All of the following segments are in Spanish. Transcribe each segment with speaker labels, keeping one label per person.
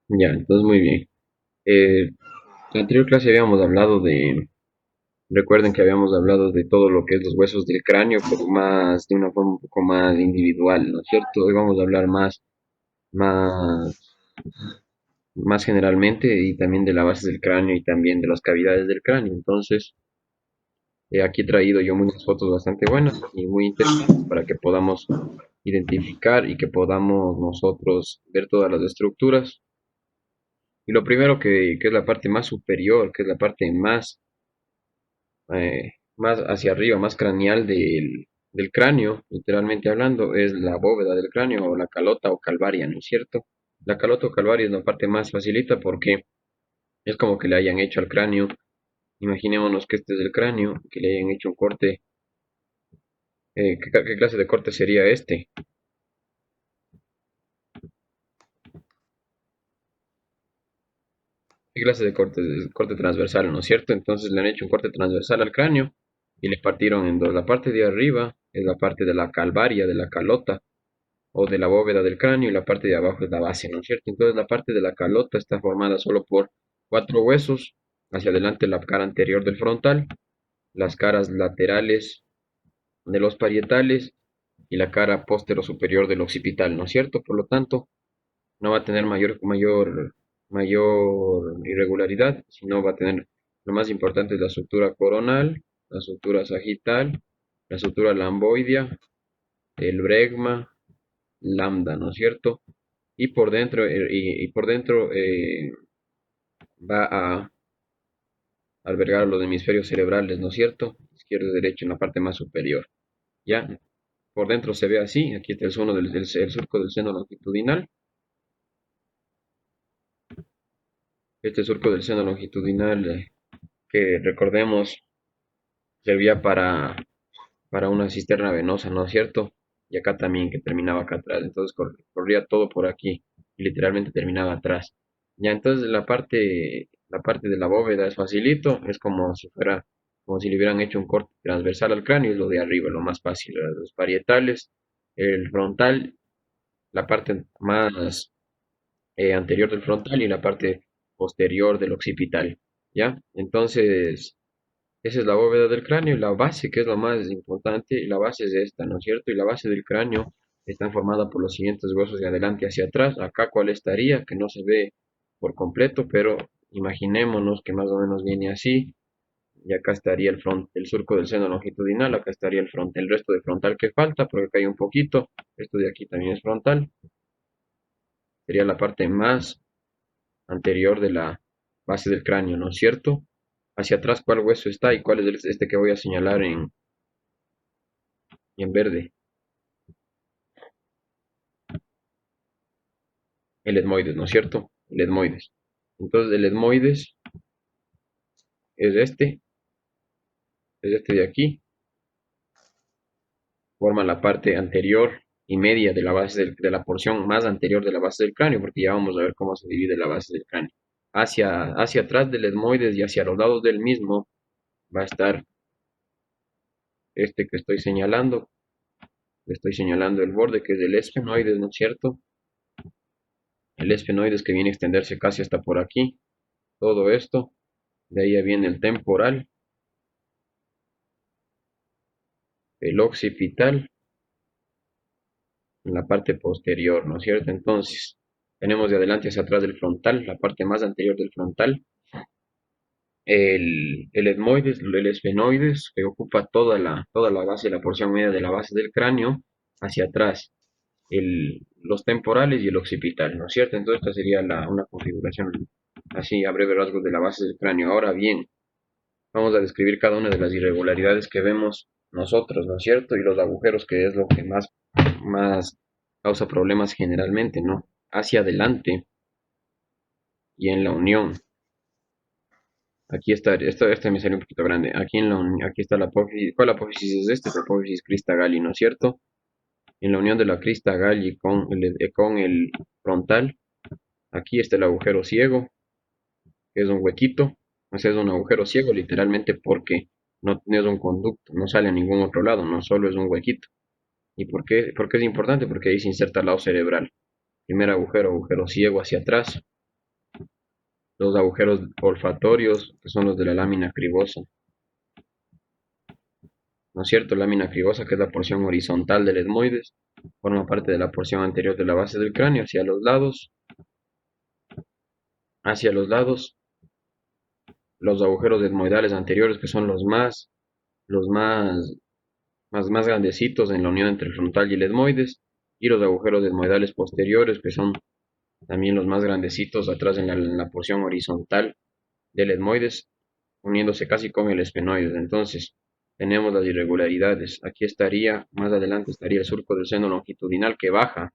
Speaker 1: Ya, entonces muy bien. En la anterior clase habíamos hablado de, recuerden que habíamos hablado de todo lo que es los huesos del cráneo, pero más, de una forma un poco más individual, ¿no es cierto? Hoy vamos a hablar más, más generalmente y también de la base del cráneo y también de las cavidades del cráneo. Entonces, aquí he traído yo unas fotos bastante buenas y muy interesantes para que podamos identificar y que podamos nosotros ver todas las estructuras. Y lo primero que es la parte más superior, que es la parte más hacia arriba, más craneal del cráneo, literalmente hablando, es la bóveda del cráneo o la calota o calvaria, ¿no es cierto? La calota o calvaria es la parte más facilita porque es como que le hayan hecho al cráneo. Imaginémonos que este es el cráneo, que le hayan hecho un corte. ¿Qué clase de corte sería este? ¿Qué clase de corte? Corte transversal, ¿no es cierto? Entonces le han hecho un corte transversal al cráneo y le partieron en dos. La parte de arriba es la parte de la calvaria, de la calota o de la bóveda del cráneo y la parte de abajo es la base, ¿no es cierto? Entonces la parte de la calota está formada solo por cuatro huesos, hacia adelante la cara anterior del frontal, las caras laterales de los parietales y la cara póstero superior del occipital, ¿no es cierto? Por lo tanto, no va a tener mayor irregularidad, sino va a tener lo más importante es la estructura coronal, la estructura sagital, la estructura lamboidea, el bregma, lambda, ¿no es cierto? Y por dentro, va a albergar los hemisferios cerebrales, ¿no es cierto? Izquierdo y derecho en la parte más superior. ¿Ya? Por dentro se ve así, aquí está el surco del seno longitudinal. Este surco del seno longitudinal, que recordemos servía para una cisterna venosa, ¿no es cierto? Y acá también, que terminaba acá atrás. Entonces corría todo por aquí y literalmente terminaba atrás. Ya, entonces la parte de la bóveda es facilito, es como si le hubieran hecho un corte transversal al cráneo, es lo de arriba, lo más fácil. Los parietales, el frontal, la parte más anterior del frontal y la parte posterior del occipital. ¿Ya? Entonces, esa es la bóveda del cráneo y la base, que es lo más importante, y la base es esta, ¿no es cierto? Y la base del cráneo está formada por los siguientes huesos de adelante hacia atrás. Acá cuál estaría, que no se ve por completo, pero imaginémonos que más o menos viene así. Y acá estaría el surco del seno longitudinal, acá estaría el resto de frontal que falta, porque acá hay un poquito. Esto de aquí también es frontal. Sería la parte más anterior de la base del cráneo, ¿no es cierto? Hacia atrás, ¿cuál hueso está y cuál es este que voy a señalar en verde? El etmoides, ¿no es cierto? El etmoides. Entonces, el etmoides es es este de aquí, forma la parte anterior y media de la de la porción más anterior de la base del cráneo, porque ya vamos a ver cómo se divide la base del cráneo. Hacia atrás del etmoides y hacia los lados del mismo va a estar este que estoy señalando el borde que es el esfenoides, ¿no es cierto? El esfenoides que viene a extenderse casi hasta por aquí, todo esto, de ahí ya viene el temporal, el occipital, en la parte posterior, ¿no es cierto? Entonces, tenemos de adelante hacia atrás del frontal, la parte más anterior del frontal, el etmoides, el esfenoides, que ocupa toda la base, la porción media de la base del cráneo, hacia atrás, los temporales y el occipital, ¿no es cierto? Entonces, esta sería una configuración así a breve rasgos de la base del cráneo. Ahora bien, vamos a describir cada una de las irregularidades que vemos nosotros, ¿no es cierto? Y los agujeros, que es lo que más causa problemas generalmente, ¿no? Hacia adelante y en la unión. Aquí está, este me salió un poquito grande. Aquí está la apófisis. ¿Cuál apófisis es este? Es la apófisis crista galli, ¿no es cierto? En la unión de la crista galli con el frontal, aquí está el agujero ciego, que es un huequito. O sea, es un agujero ciego literalmente porque no es un conducto, no sale a ningún otro lado, no solo es un huequito. ¿Y por qué es importante? Porque ahí se inserta el lado cerebral. Primer agujero, agujero ciego hacia atrás. los agujeros olfatorios, que son los de la lámina cribosa, ¿no es cierto? Lámina cribosa, que es la porción horizontal del etmoides, forma parte de la porción anterior de la base del cráneo, hacia los lados, los agujeros etmoidales anteriores, que son los más grandecitos en la unión entre el frontal y el etmoides, y los agujeros etmoidales posteriores, que son también los más grandecitos atrás en la porción horizontal del etmoides, uniéndose casi con el esfenoides. Entonces, tenemos las irregularidades. Aquí estaría, más adelante estaría el surco del seno longitudinal que baja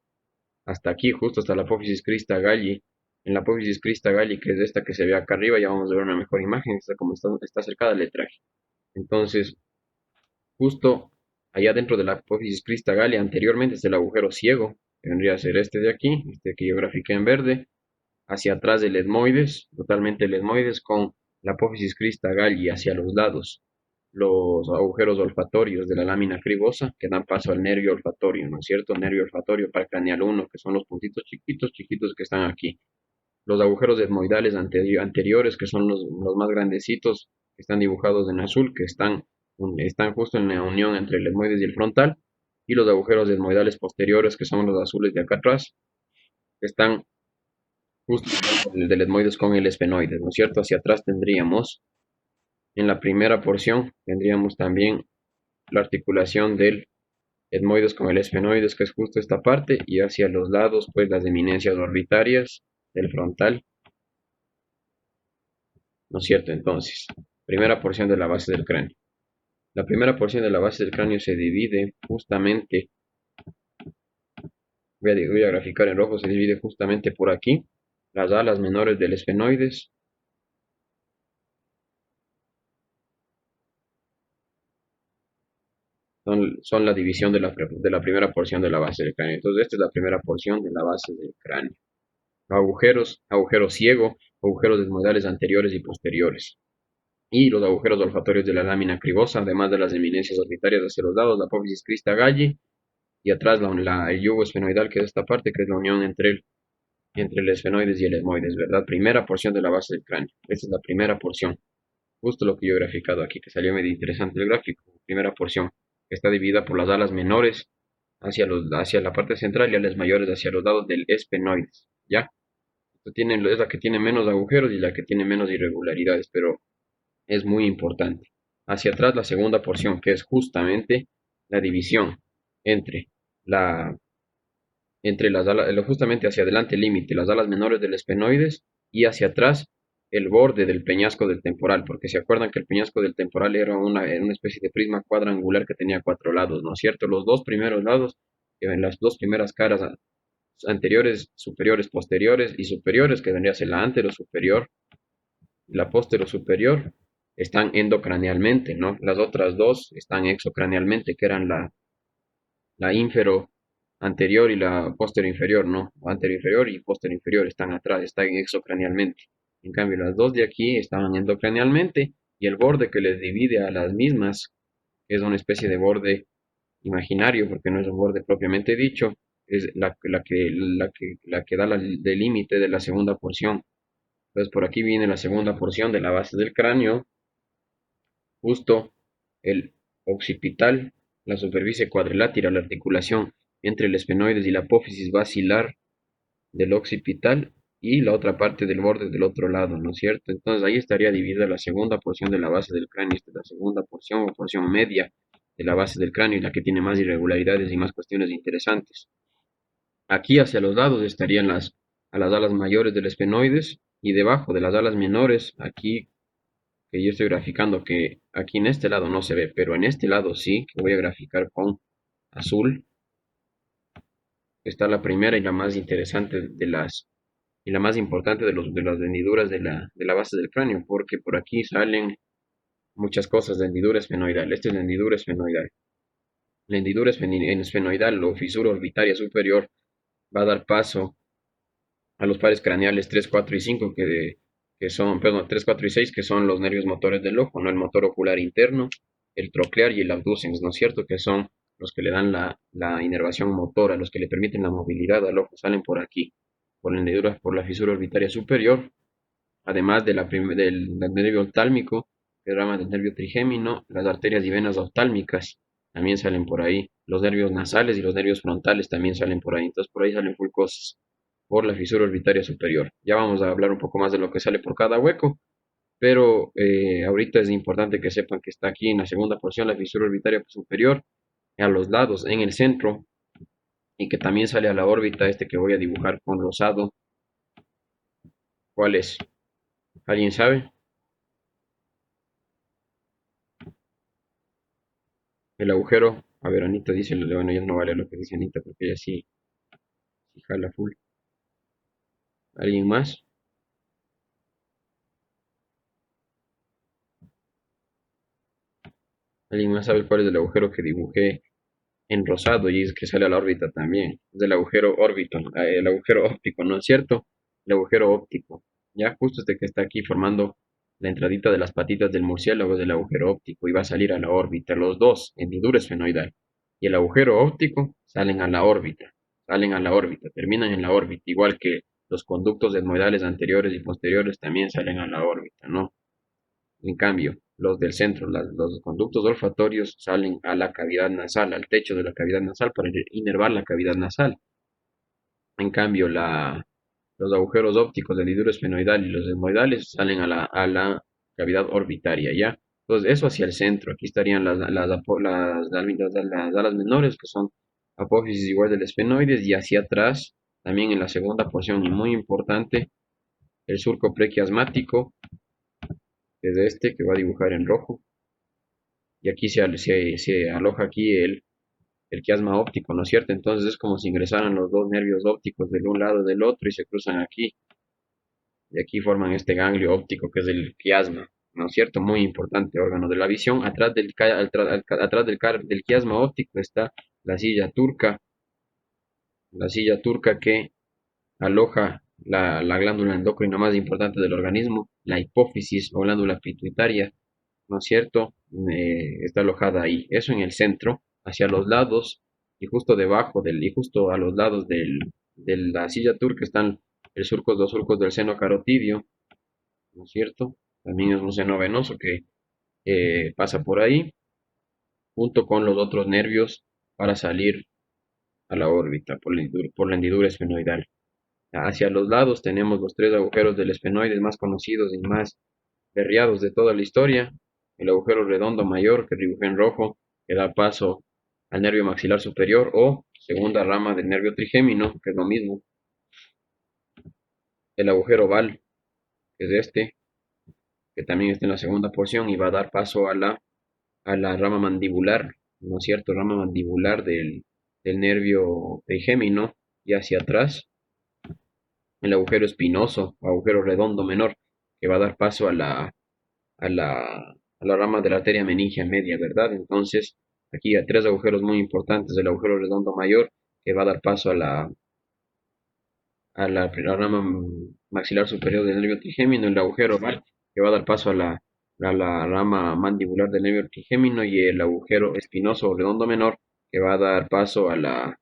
Speaker 1: hasta aquí, justo hasta la apófisis crista galli. En la apófisis crista galli, que es esta que se ve acá arriba, ya vamos a ver una mejor imagen, está como está cercada al letraje. Entonces, justo allá dentro de la apófisis crista galli, anteriormente está el agujero ciego, que vendría a ser este de aquí, este que yo grafiqué en verde, hacia atrás del etmoides, totalmente el etmoides, con la apófisis crista galli hacia los lados, los agujeros olfatorios de la lámina cribosa que dan paso al nervio olfatorio, ¿no es cierto? Nervio olfatorio paracraneal 1, que son los puntitos chiquitos, chiquitos que están aquí. Los agujeros etmoidales anteriores, que son los más grandecitos, que están dibujados en azul, que están justo en la unión entre el etmoides y el frontal. Y los agujeros etmoidales posteriores, que son los azules de acá atrás, que están justo el del etmoides con el esfenoides, ¿no es cierto? Hacia atrás tendríamos, en la primera porción, tendríamos también la articulación del etmoides con el esfenoides, que es justo esta parte, y hacia los lados, pues las eminencias orbitarias del frontal, ¿no es cierto? Entonces, primera porción de la base del cráneo. La primera porción de la base del cráneo se divide justamente, voy a graficar en rojo, se divide justamente por aquí, las alas menores del esfenoides, son la división de la primera porción de la base del cráneo. Entonces, esta es la primera porción de la base del cráneo. Agujeros, agujero ciego, agujeros desmodales anteriores y posteriores. Y los agujeros olfatorios de la lámina cribosa, además de las eminencias orbitarias hacia los lados, la apófisis crista galli, y atrás el yugo esfenoidal, que es esta parte, que es la unión entre el esfenoides y el etmoides, ¿verdad? Primera porción de la base del cráneo. Esta es la primera porción. Justo lo que yo he graficado aquí, que salió medio interesante el gráfico. Primera porción, que está dividida por las alas menores hacia la parte central y alas mayores hacia los lados del esfenoides, ¿ya? Es la que tiene menos agujeros y la que tiene menos irregularidades, pero es muy importante. Hacia atrás la segunda porción, que es justamente la división entre la justamente hacia adelante el límite, las alas menores del esfenoides, y hacia atrás el borde del peñasco del temporal, porque se acuerdan que el peñasco del temporal era una especie de prisma cuadrangular que tenía cuatro lados, ¿no es cierto? Los dos primeros lados, en las dos primeras caras anteriores, superiores, posteriores y superiores, que vendría a ser la antero superior y la postero superior, están endocranealmente, ¿no? Las otras dos están exocranealmente, que eran la ínfero anterior y la póstero inferior, ¿no? Anterior inferior y póstero inferior están atrás, están exocranealmente. En cambio, las dos de aquí estaban endocranealmente y el borde que les divide a las mismas, que es una especie de borde imaginario, porque no es un borde propiamente dicho, es la que da el límite de la segunda porción. Entonces, por aquí viene la segunda porción de la base del cráneo, justo el occipital, la superficie cuadrilátera, la articulación entre el esfenoides y la apófisis basilar del occipital y la otra parte del borde del otro lado, ¿no es cierto? Entonces ahí estaría dividida la segunda porción de la base del cráneo, esta es la segunda porción o porción media de la base del cráneo y la que tiene más irregularidades y más cuestiones interesantes. Aquí hacia los lados estarían a las alas mayores del esfenoides y debajo de las alas menores, aquí que yo estoy graficando, que aquí en este lado no se ve, pero en este lado sí, que voy a graficar con azul, está la primera y la más interesante y la más importante de las hendiduras de la base del cráneo, porque por aquí salen muchas cosas de hendidura esfenoidal. Esta es la hendidura esfenoidal. La hendidura esfenoidal o fisura orbitaria superior va a dar paso a los pares craneales 3, 4 y 5 que son, perdón, 3, 4 y 6 que son los nervios motores del ojo, ¿no? El motor ocular interno, el troclear y el abducens, ¿no es cierto? Que son los que le dan la inervación motora, los que le permiten la movilidad al ojo, salen por aquí, por la hendidura, por la fisura orbitaria superior, además de del nervio oftálmico, que rama del nervio trigémino, las arterias y venas oftálmicas también salen por ahí, los nervios nasales y los nervios frontales también salen por ahí, entonces por ahí salen full cosas, por la fisura orbitaria superior. Ya vamos a hablar un poco más de lo que sale por cada hueco, pero ahorita es importante que sepan que está aquí en la segunda porción la fisura orbitaria superior, a los lados, en el centro, y que también sale a la órbita este que voy a dibujar con rosado. ¿Cuál es? ¿Alguien sabe? El agujero. A ver, Anita dice, bueno, ya no vale lo que dice Anita porque ella sí, sí jala full. ¿Alguien más? ¿Alguien más sabe cuál es el agujero que dibujé en rosado y es que sale a la órbita también? Es el agujero órbito, el agujero óptico, ¿no es cierto? El agujero óptico. Ya justo este que está aquí formando la entradita de las patitas del murciélago es el agujero óptico y va a salir a la órbita. Los dos, hendidura esfenoidal y el agujero óptico salen a la órbita, terminan en la órbita, igual que los conductos etmoidales anteriores y posteriores también salen a la órbita, ¿no? En cambio, los del centro, los conductos olfatorios salen a la cavidad nasal, al techo de la cavidad nasal para inervar la cavidad nasal. En cambio, los agujeros ópticos del hidruro esfenoidal y los etmoidales salen a la cavidad orbitaria, ¿ya? Entonces, eso hacia el centro. Aquí estarían las alas menores, que son apófisis igual del esfenoides, y hacia atrás, también en la segunda porción, y muy importante, el surco prequiasmático, que es este, que va a dibujar en rojo. Y aquí se aloja aquí el quiasma óptico, ¿no es cierto? Entonces es como si ingresaran los dos nervios ópticos del un lado del otro y se cruzan aquí. Y aquí forman este ganglio óptico que es el quiasma, ¿no es cierto? Muy importante órgano de la visión. Atrás del quiasma óptico está la silla turca que aloja la glándula endocrina más importante del organismo, la hipófisis o glándula pituitaria, ¿no es cierto? Está alojada ahí. Eso en el centro, hacia los lados y justo debajo y justo a los lados de la silla turca están los surcos del seno carotidio, ¿no es cierto? También es un seno venoso que pasa por ahí, junto con los otros nervios para salir a la órbita por la hendidura esfenoidal. Hacia los lados tenemos los tres agujeros del esfenoides más conocidos y más berriados de toda la historia. El agujero redondo mayor que dibujé en rojo, que da paso al nervio maxilar superior o segunda rama del nervio trigémino, que es lo mismo. El agujero oval, que es este, que también está en la segunda porción y va a dar paso a la rama mandibular, ¿no es cierto? Rama mandibular del nervio trigémino y hacia atrás el agujero espinoso o agujero redondo menor, que va a dar paso a la rama de la arteria meningia media, ¿verdad? Entonces, aquí hay tres agujeros muy importantes, el agujero redondo mayor, que va a dar paso a la rama maxilar superior del nervio trigémino, el agujero oval, que va a dar paso a la rama mandibular del nervio trigémino, y el agujero espinoso o redondo menor, que va a dar paso a la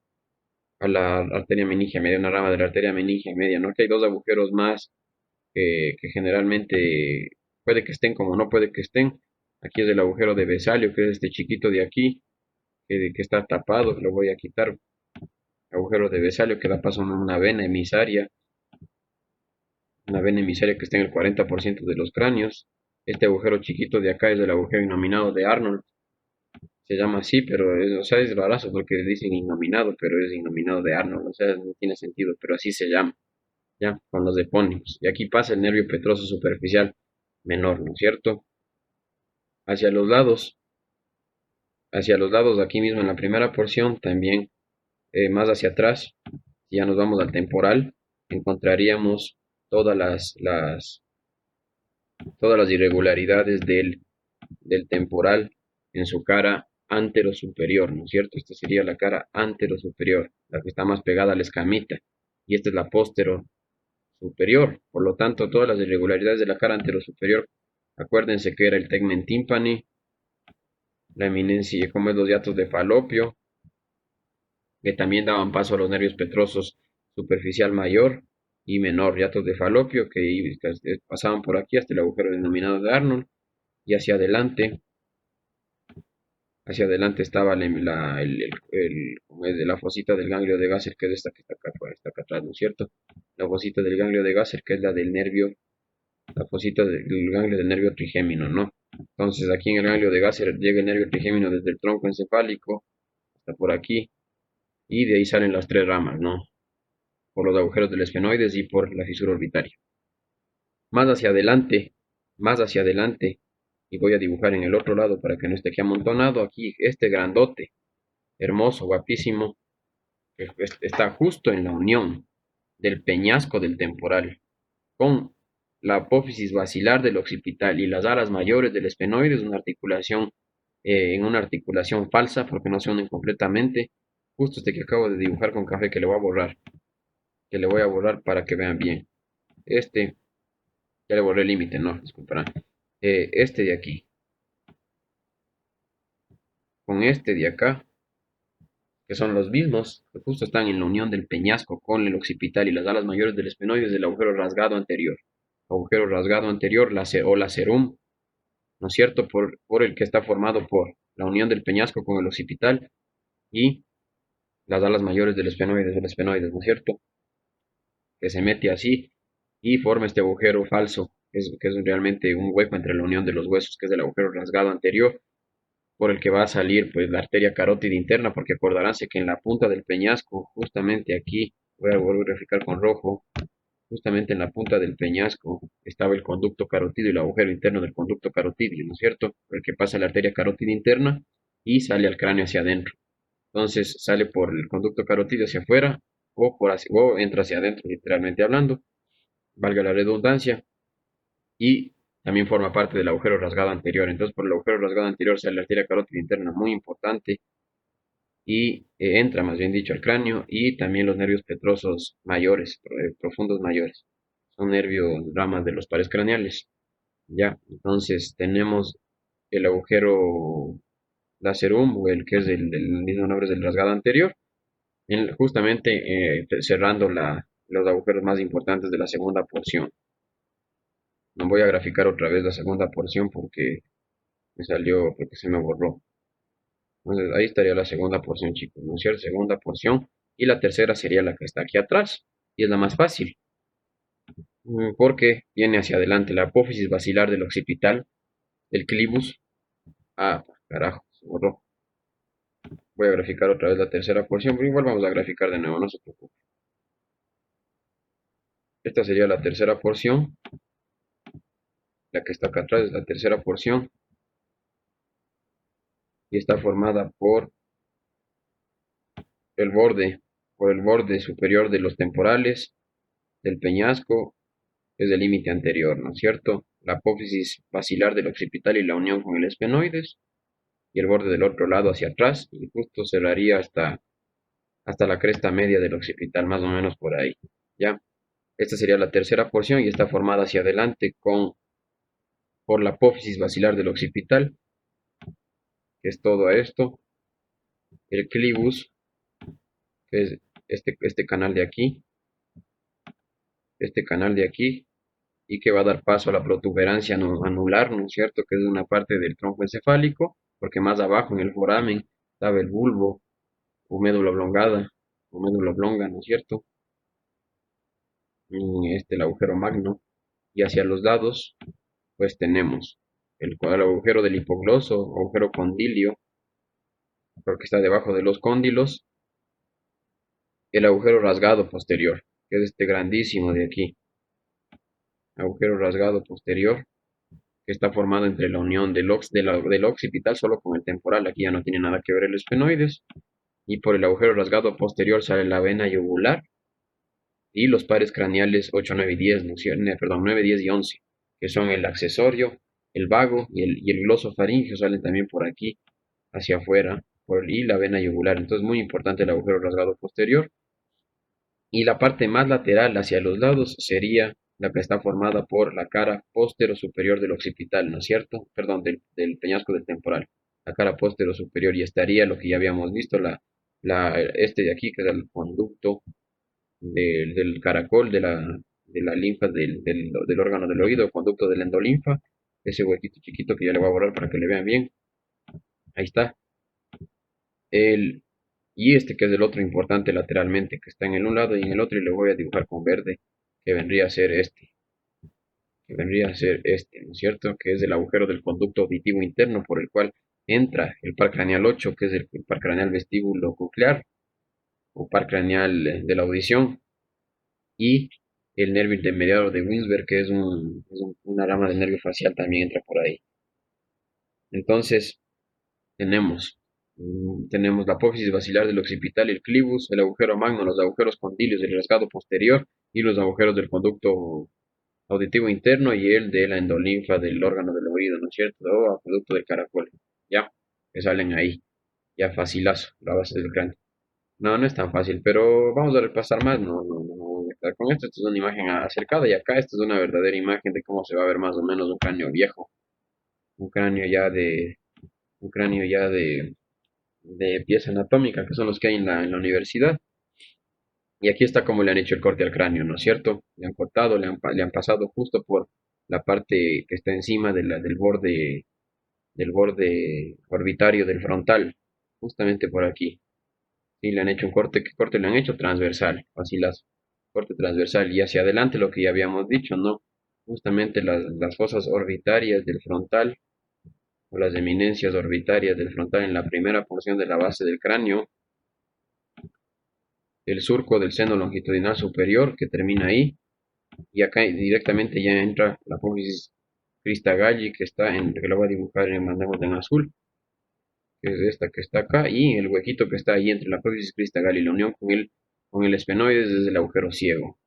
Speaker 1: arteria meningia media, una rama de la arteria meningia media, ¿no? Que hay dos agujeros más que generalmente puede que estén como no puede que estén. Aquí es el agujero de Besalio, que es este chiquito de aquí, que está tapado, lo voy a quitar. Agujero de Besalio que da paso a una vena emisaria que está en el 40% de los cráneos. Este agujero chiquito de acá es el agujero innominado de Arnold. Se llama así, pero o sea, es rarazo porque dicen innominado, pero es innominado de Arnold. O sea, no tiene sentido, pero así se llama, ya, con los epónimos. Y aquí pasa el nervio petroso superficial menor, ¿no es cierto? Hacia los lados, hacia los lados, aquí mismo en la primera porción, también más hacia atrás, si ya nos vamos al temporal, encontraríamos todas todas las irregularidades del temporal en su cara antero superior, ¿no es cierto? Esta sería la cara antero superior, la que está más pegada a la escamita, y esta es la póstero superior. Por lo tanto, todas las irregularidades de la cara antero superior, acuérdense que era el tegmen timpani, la eminencia, como es los hiatos de Falopio, que también daban paso a los nervios petrosos superficial mayor y menor, hiatos de falopio que pasaban por aquí hasta el agujero denominado de Arnold, y hacia adelante estaba como es de la fosita del ganglio de Gasser, que es esta que está acá, pues, está acá atrás, ¿no es cierto? La fosita del ganglio de Gasser, que es la del nervio, la fosita del ganglio del nervio trigémino, ¿no? Entonces aquí en el ganglio de Gasser llega el nervio trigémino desde el tronco encefálico hasta por aquí, y de ahí salen las tres ramas, ¿no? Por los agujeros del esfenoides y por la fisura orbitaria. Más hacia adelante, más hacia adelante, y voy a dibujar en el otro lado para que no esté aquí amontonado, aquí este grandote, hermoso, guapísimo, que está justo en la unión del peñasco del temporal con la apófisis basilar del occipital y las alas mayores del esfenoides, en una articulación falsa porque no se unen completamente, justo este que acabo de dibujar con café que le voy a borrar, para que vean bien. Este, ya le borré el límite, no, disculparán. Este de aquí, con este de acá, que son los mismos, que justo están en la unión del peñasco con el occipital y las alas mayores del esfenoides del agujero rasgado anterior. Agujero rasgado anterior, o la cerum, ¿no es cierto? Por el que está formado por la unión del peñasco con el occipital y las alas mayores del esfenoides, ¿no es cierto? Que se mete así y forma este agujero falso, que es realmente un hueco entre la unión de los huesos, que es el agujero rasgado anterior, por el que va a salir pues la arteria carótida interna, porque acordaránse que en la punta del peñasco, justamente aquí, voy a volver a graficar con rojo, justamente en la punta del peñasco estaba el conducto carotidio y el agujero interno del conducto carotidio, ¿no es cierto? Por el que pasa la arteria carótida interna y sale al cráneo hacia adentro. Entonces sale por el conducto carotidio hacia afuera o entra hacia adentro, literalmente hablando, valga la redundancia, y también forma parte del agujero rasgado anterior. Entonces, por el agujero rasgado anterior sale la arteria carótida interna muy importante y entra, más bien dicho, al cráneo y también los nervios petrosos mayores, profundos mayores. Son nervios, ramas de los pares craneales. Ya, entonces tenemos el agujero lacerum, o el que es del mismo nombre del rasgado anterior, justamente cerrando los agujeros más importantes de la segunda porción. No voy a graficar otra vez la segunda porción porque se me borró. Entonces ahí estaría la segunda porción, chicos, ¿no es cierto? Segunda porción. Y la tercera sería la que está aquí atrás. Y es la más fácil, porque viene hacia adelante la apófisis basilar del occipital, del clivus. Ah, carajo, se borró. Voy a graficar otra vez la tercera porción, pero igual vamos a graficar de nuevo, no se preocupe. Esta sería la tercera porción. La que está acá atrás es la tercera porción y está formada el borde, por el borde superior de los temporales, del peñasco, es el límite anterior, ¿no es cierto? La apófisis basilar del occipital y la unión con el esfenoides, y el borde del otro lado hacia atrás, y justo cerraría hasta la cresta media del occipital, más o menos por ahí, ¿ya? Esta sería la tercera porción y está formada hacia adelante por la apófisis basilar del occipital, que es todo esto, el clivus, que es este canal de aquí, y que va a dar paso a la protuberancia anular, ¿no es cierto? Que es una parte del tronco encefálico, porque más abajo en el foramen estaba el bulbo o médula oblongada, o médula oblonga, ¿no es cierto? El agujero magno, y hacia los lados, pues tenemos el agujero del hipogloso, agujero condilio, porque está debajo de los cóndilos, el agujero rasgado posterior, que es este grandísimo de aquí, agujero rasgado posterior, que está formado entre la unión del occipital solo con el temporal, aquí ya no tiene nada que ver el esfenoides, y por el agujero rasgado posterior sale la vena yugular y los pares craneales 8, 9 y 10, ¿no es cierto? Perdón, 9, 10 y 11, que son el accesorio, el vago y el glosofaringeo salen también por aquí hacia afuera, y la vena yugular. Entonces, muy importante el agujero rasgado posterior. Y la parte más lateral hacia los lados sería la que está formada por la cara póstero superior del occipital, ¿no es cierto? Perdón, del peñasco del temporal. La cara póstero superior y estaría lo que ya habíamos visto, este de aquí, que es el conducto del caracol, de la linfa del órgano del oído, conducto de la endolinfa, ese huequito chiquito que ya le voy a borrar para que le vean bien. Ahí está. El, y este que es el otro importante lateralmente, que está en el un lado y en el otro, y le voy a dibujar con verde, que vendría a ser este, ¿no es cierto? Que es el agujero del conducto auditivo interno por el cual entra el par craneal 8, que es el par craneal vestíbulo coclear, o par craneal de la audición, y el nervio intermediario de Winsberg, que es, una rama del nervio facial, también entra por ahí. Entonces, tenemos, tenemos la apófisis basilar del occipital, el clivus, el agujero magno, los agujeros condilios, el rasgado posterior y los agujeros del conducto auditivo interno y el de la endolinfa del órgano del oído, ¿no es cierto? O acueducto del caracol, ya, que salen ahí, ya facilazo, la base del cráneo. No, no es tan fácil, pero vamos a repasar más. No, no, no, no voy a estar con esto. Esto es una imagen acercada y acá esta es una verdadera imagen de cómo se va a ver más o menos un cráneo viejo, un cráneo ya de, un cráneo ya de pieza anatómica, que son los que hay en la universidad. Y aquí está cómo le han hecho el corte al cráneo, ¿no es cierto? Le han cortado, le han pasado justo por la parte que está encima del borde orbitario del frontal, justamente por aquí. Sí, le han hecho un corte, ¿qué corte le han hecho? Transversal, facilazo, corte transversal. Y hacia adelante lo que ya habíamos dicho, ¿no? Justamente las fosas orbitarias del frontal, o las eminencias orbitarias del frontal en la primera porción de la base del cráneo, el surco del seno longitudinal superior que termina ahí, y acá directamente ya entra la apófisis crista galli que está en, que lo voy a dibujar en, mandemos en azul, que es esta que está acá, y el huequito que está ahí entre la apófisis crista galli y la unión con el esfenoides es el agujero ciego.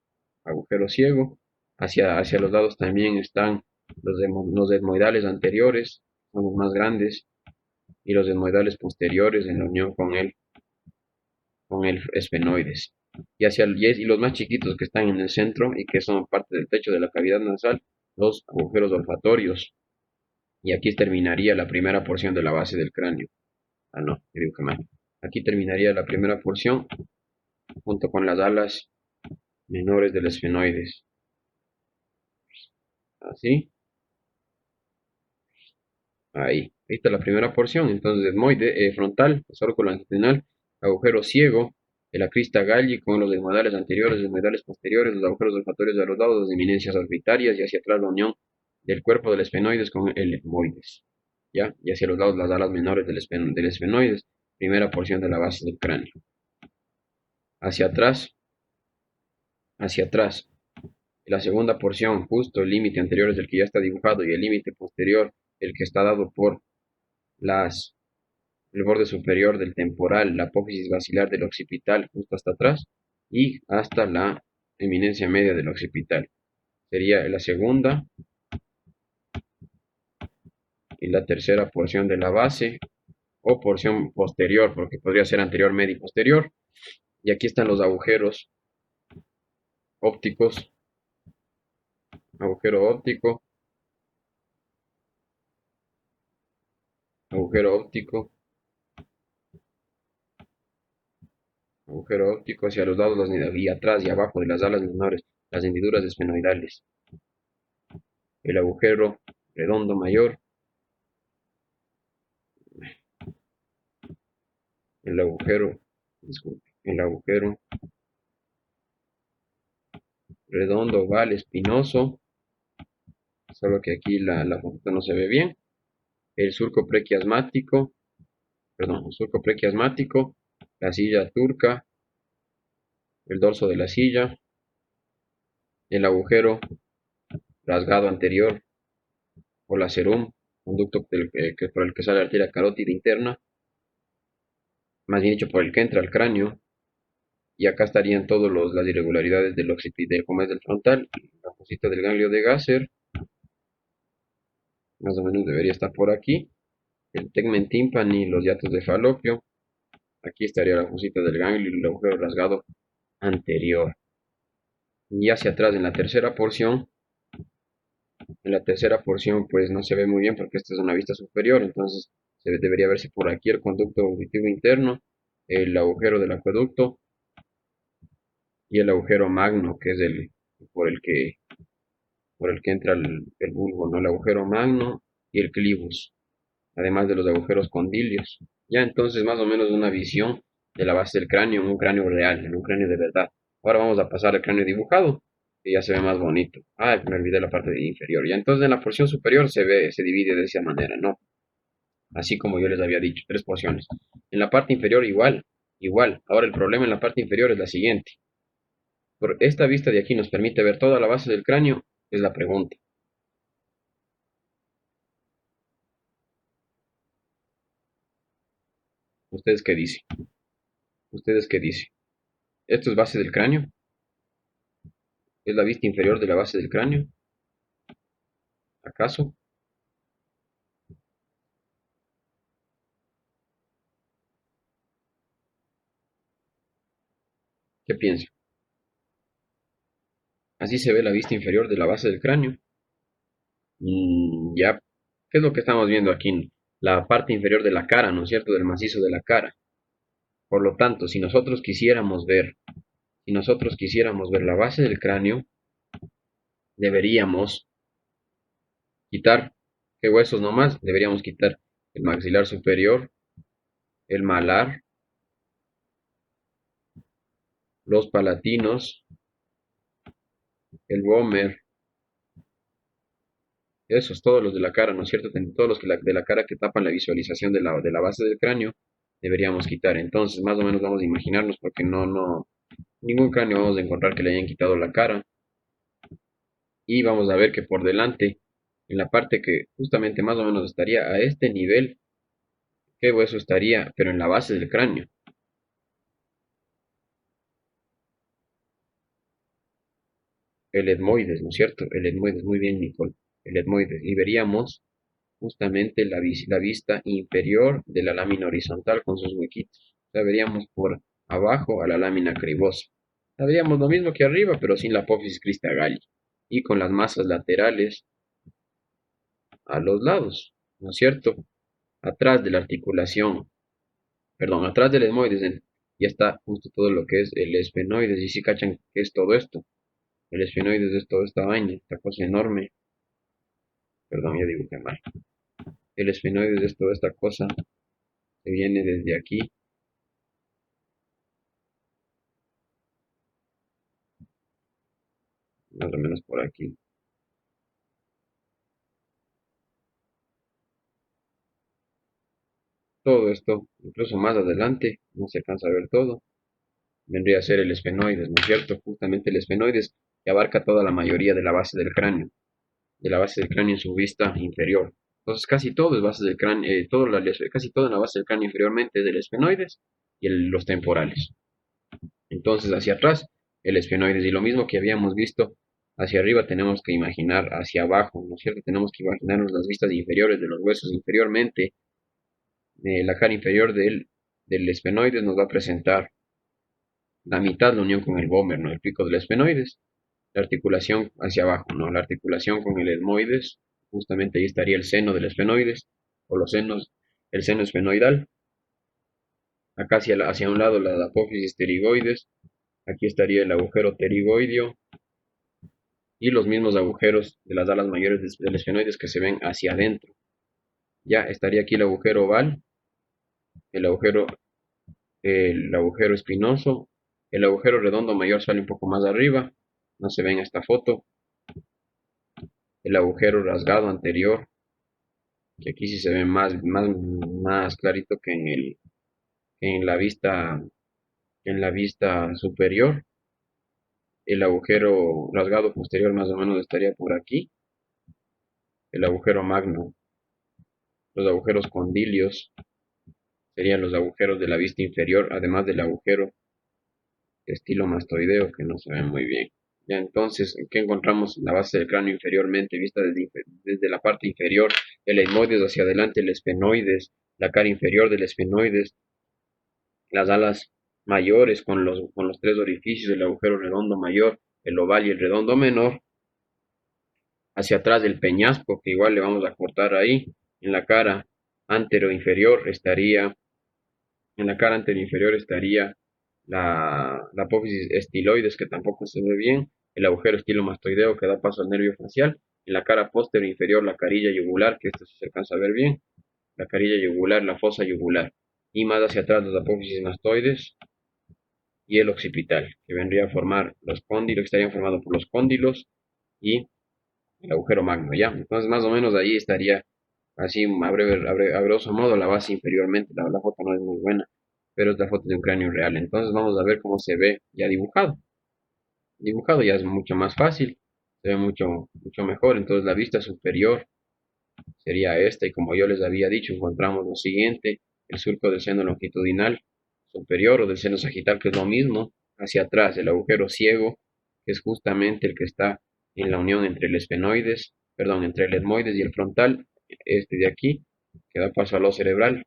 Speaker 1: Agujero ciego. Hacia los lados también están los etmoidales anteriores, son los más grandes, y los etmoidales posteriores en la unión con el esfenoides. Y los más chiquitos que están en el centro y que son parte del techo de la cavidad nasal, los agujeros olfatorios. Y aquí terminaría la primera porción de la base del cráneo. Ah, no, me digo que mal. Aquí terminaría la primera porción junto con las alas menores del esfenoides. Así. Ahí está la primera porción. Entonces, etmoide frontal, surco longitudinal, agujero ciego de la crista galli con los etmoidales anteriores, los etmoidales posteriores, los agujeros olfatorios de los lados, las eminencias orbitarias y hacia atrás la unión del cuerpo del esfenoides con el etmoides. ¿Ya? Y hacia los lados las alas menores del esfenoides, primera porción de la base del cráneo. Hacia atrás, hacia atrás. La segunda porción, justo el límite anterior es el que ya está dibujado y el límite posterior, el que está dado por las el borde superior del temporal, la apófisis basilar del occipital, justo hasta atrás, y hasta la eminencia media del occipital. Sería la segunda y la tercera porción de la base, o porción posterior, porque podría ser anterior, media y posterior. Y aquí están los agujeros ópticos, agujero óptico, agujero óptico, agujero óptico hacia los lados y atrás y abajo de las alas menores, las hendiduras esfenoidales. El agujero redondo mayor, el agujero, disculpe, el agujero redondo, oval, espinoso, solo que aquí la foto no se ve bien. El surco prequiasmático, perdón, el surco prequiasmático, la silla turca, el dorso de la silla, el agujero rasgado anterior o la serum, conducto por el que sale la arteria carótida interna, más bien dicho por el que entra al cráneo, y acá estarían todas las irregularidades del occipital, como es del frontal, la fosita del ganglio de Gasser, más o menos debería estar por aquí, el tegmen timpani, los hiatos de falopio, aquí estaría la fosita del ganglio y el agujero rasgado anterior. Y hacia atrás en la tercera porción pues no se ve muy bien porque esta es una vista superior, entonces debería verse por aquí el conducto auditivo interno, el agujero del acueducto y el agujero magno, que es el por el que, por el que entra el bulbo, ¿no? El agujero magno y el clivus, además de los agujeros condilios. Ya entonces más o menos una visión de la base del cráneo, en un cráneo real, en un cráneo de verdad. Ahora vamos a pasar al cráneo dibujado, que ya se ve más bonito. Ah, me olvidé la parte inferior. Ya entonces en la porción superior se ve, se divide de esa manera, ¿no? Así como yo les había dicho, tres porciones. En la parte inferior igual, igual. Ahora el problema en la parte inferior es la siguiente. Por esta vista de aquí nos permite ver toda la base del cráneo, es la pregunta. ¿Ustedes qué dicen? ¿Ustedes qué dicen? ¿Esto es base del cráneo? ¿Es la vista inferior de la base del cráneo? ¿Acaso? ¿Qué piensan? Así se ve la vista inferior de la base del cráneo. Ya, ¿qué es lo que estamos viendo aquí? La parte inferior de la cara, ¿no es cierto? Del macizo de la cara. Por lo tanto, si nosotros quisiéramos ver la base del cráneo, deberíamos quitar, ¿qué huesos nomás? Deberíamos quitar el maxilar superior, el malar, los palatinos, el gómer, esos, todos los de la cara, ¿no es cierto? Todos los que de la cara que tapan la visualización de la base del cráneo, deberíamos quitar. Entonces, más o menos vamos a imaginarnos, porque ningún cráneo vamos a encontrar que le hayan quitado la cara. Y vamos a ver que por delante, en la parte que justamente más o menos estaría a este nivel, ¿qué hueso estaría? Pero en la base del cráneo. El etmoides, ¿no es cierto? El etmoides, muy bien, Nicole. El etmoides. Y veríamos justamente la vista inferior de la lámina horizontal con sus huequitos. La veríamos por abajo a la lámina cribosa. La veríamos lo mismo que arriba, pero sin la apófisis crista galli. Y con las masas laterales a los lados, ¿no es cierto? Atrás de la articulación, perdón, atrás del etmoides ya está justo todo lo que es el esfenoides. Y si cachan que es todo esto. El esfenoides es toda esta vaina, esta cosa enorme. Perdón, ya dibujé mal. El esfenoides es toda esta cosa que viene desde aquí, más o menos por aquí. Todo esto, incluso más adelante, no se alcanza a ver todo, vendría a ser el esfenoides, ¿no es cierto? Justamente el esfenoides que abarca toda la mayoría de la base del cráneo, de la base del cráneo en su vista inferior. Entonces casi todo es base del cráneo, casi todo en la base del cráneo inferiormente es del esfenoides y los temporales. Entonces hacia atrás el esfenoides y lo mismo que habíamos visto hacia arriba tenemos que imaginar hacia abajo, ¿no es cierto? Tenemos que imaginarnos las vistas inferiores de los huesos inferiormente. La cara inferior del esfenoides nos va a presentar la mitad, la unión con el gómer, ¿no? El pico del esfenoides, la articulación hacia abajo, ¿no? La articulación con el etmoides, justamente ahí estaría el seno del esfenoides, o los senos, el seno esfenoidal. Acá hacia un lado la apófisis pterigoides, aquí estaría el agujero pterigoideo y los mismos agujeros de las alas mayores del esfenoides que se ven hacia adentro. Ya estaría aquí el agujero oval, el agujero espinoso, el agujero redondo mayor sale un poco más arriba, no se ve en esta foto, el agujero rasgado anterior, que aquí sí se ve más clarito que en la vista, en la vista superior, el agujero rasgado posterior más o menos estaría por aquí, el agujero magno, los agujeros condilios serían los agujeros de la vista inferior, además del agujero estilo mastoideo que no se ve muy bien. Ya entonces, ¿qué encontramos en la base del cráneo inferiormente, vista desde la parte inferior, el etmoides hacia adelante, el esfenoides, la cara inferior del esfenoides, las alas mayores con los tres orificios, el agujero redondo mayor, el oval y el redondo menor, hacia atrás del peñasco, que igual le vamos a cortar ahí, en la cara inferior estaría, en la cara inferior estaría la apófisis estiloides, que tampoco se ve bien, el agujero estilomastoideo que da paso al nervio facial, en la cara posterior inferior la carilla yugular, que esto sí se alcanza a ver bien, la carilla yugular, la fosa yugular, y más hacia atrás los apófisis mastoides y el occipital, que vendría a formar los cóndilos, que estarían formados por los cóndilos y el agujero magno, ¿ya? Entonces más o menos ahí estaría, así a grosso modo, la base inferiormente. La foto no es muy buena, pero es la foto de un cráneo real. Entonces vamos a ver cómo se ve ya dibujado. Dibujado ya es mucho más fácil, se ve mucho mejor. Entonces la vista superior sería esta, y como yo les había dicho, encontramos lo siguiente: el surco del seno longitudinal superior o del seno sagital, que es lo mismo, hacia atrás el agujero ciego, que es justamente el que está en la unión entre el esfenoides, perdón, entre el etmoides y el frontal, este de aquí, que da paso al ojo cerebral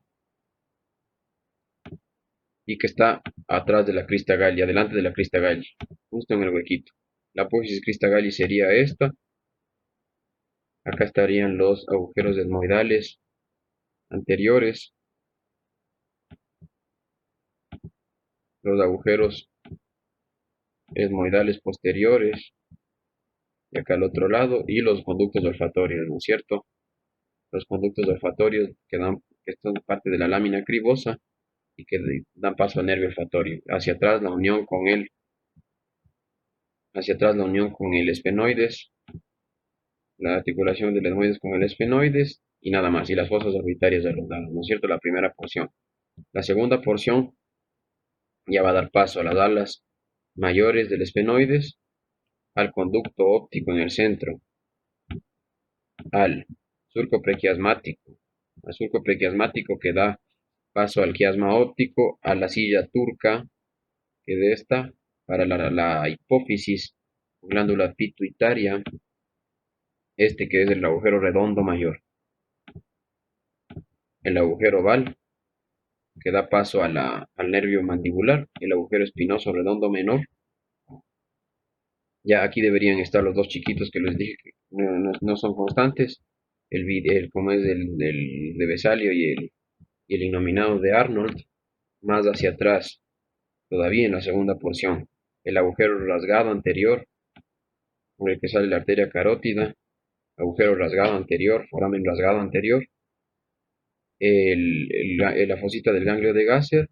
Speaker 1: y que está atrás de la crista galli, adelante de la crista galli, justo en el huequito. La apófisis crista galli sería esta. Acá estarían los agujeros etmoidales anteriores, los agujeros etmoidales posteriores, y acá al otro lado, y los conductos olfatorios, ¿no es cierto? Los conductos olfatorios que son parte de la lámina cribosa y que dan paso al nervio olfatorio. Hacia atrás la unión con el esfenoides, la articulación del etmoides con el esfenoides y nada más, y las fosas orbitarias de los lados, ¿no es cierto? La primera porción. La segunda porción ya va a dar paso a las alas mayores del esfenoides, al conducto óptico en el centro, al surco prequiasmático, al surco prequiasmático que da paso al quiasma óptico, a la silla turca, que de esta para la hipófisis, glándula pituitaria, este que es el agujero redondo mayor, el agujero oval, que da paso al nervio mandibular, el agujero espinoso redondo menor. Ya aquí deberían estar los dos chiquitos que les dije que no son constantes, como es el de Vesalio y el innominado de Arnold, más hacia atrás, todavía en la segunda porción, el agujero rasgado anterior, por el que sale la arteria carótida, agujero rasgado anterior, foramen rasgado anterior, la fosita del ganglio de Gasser,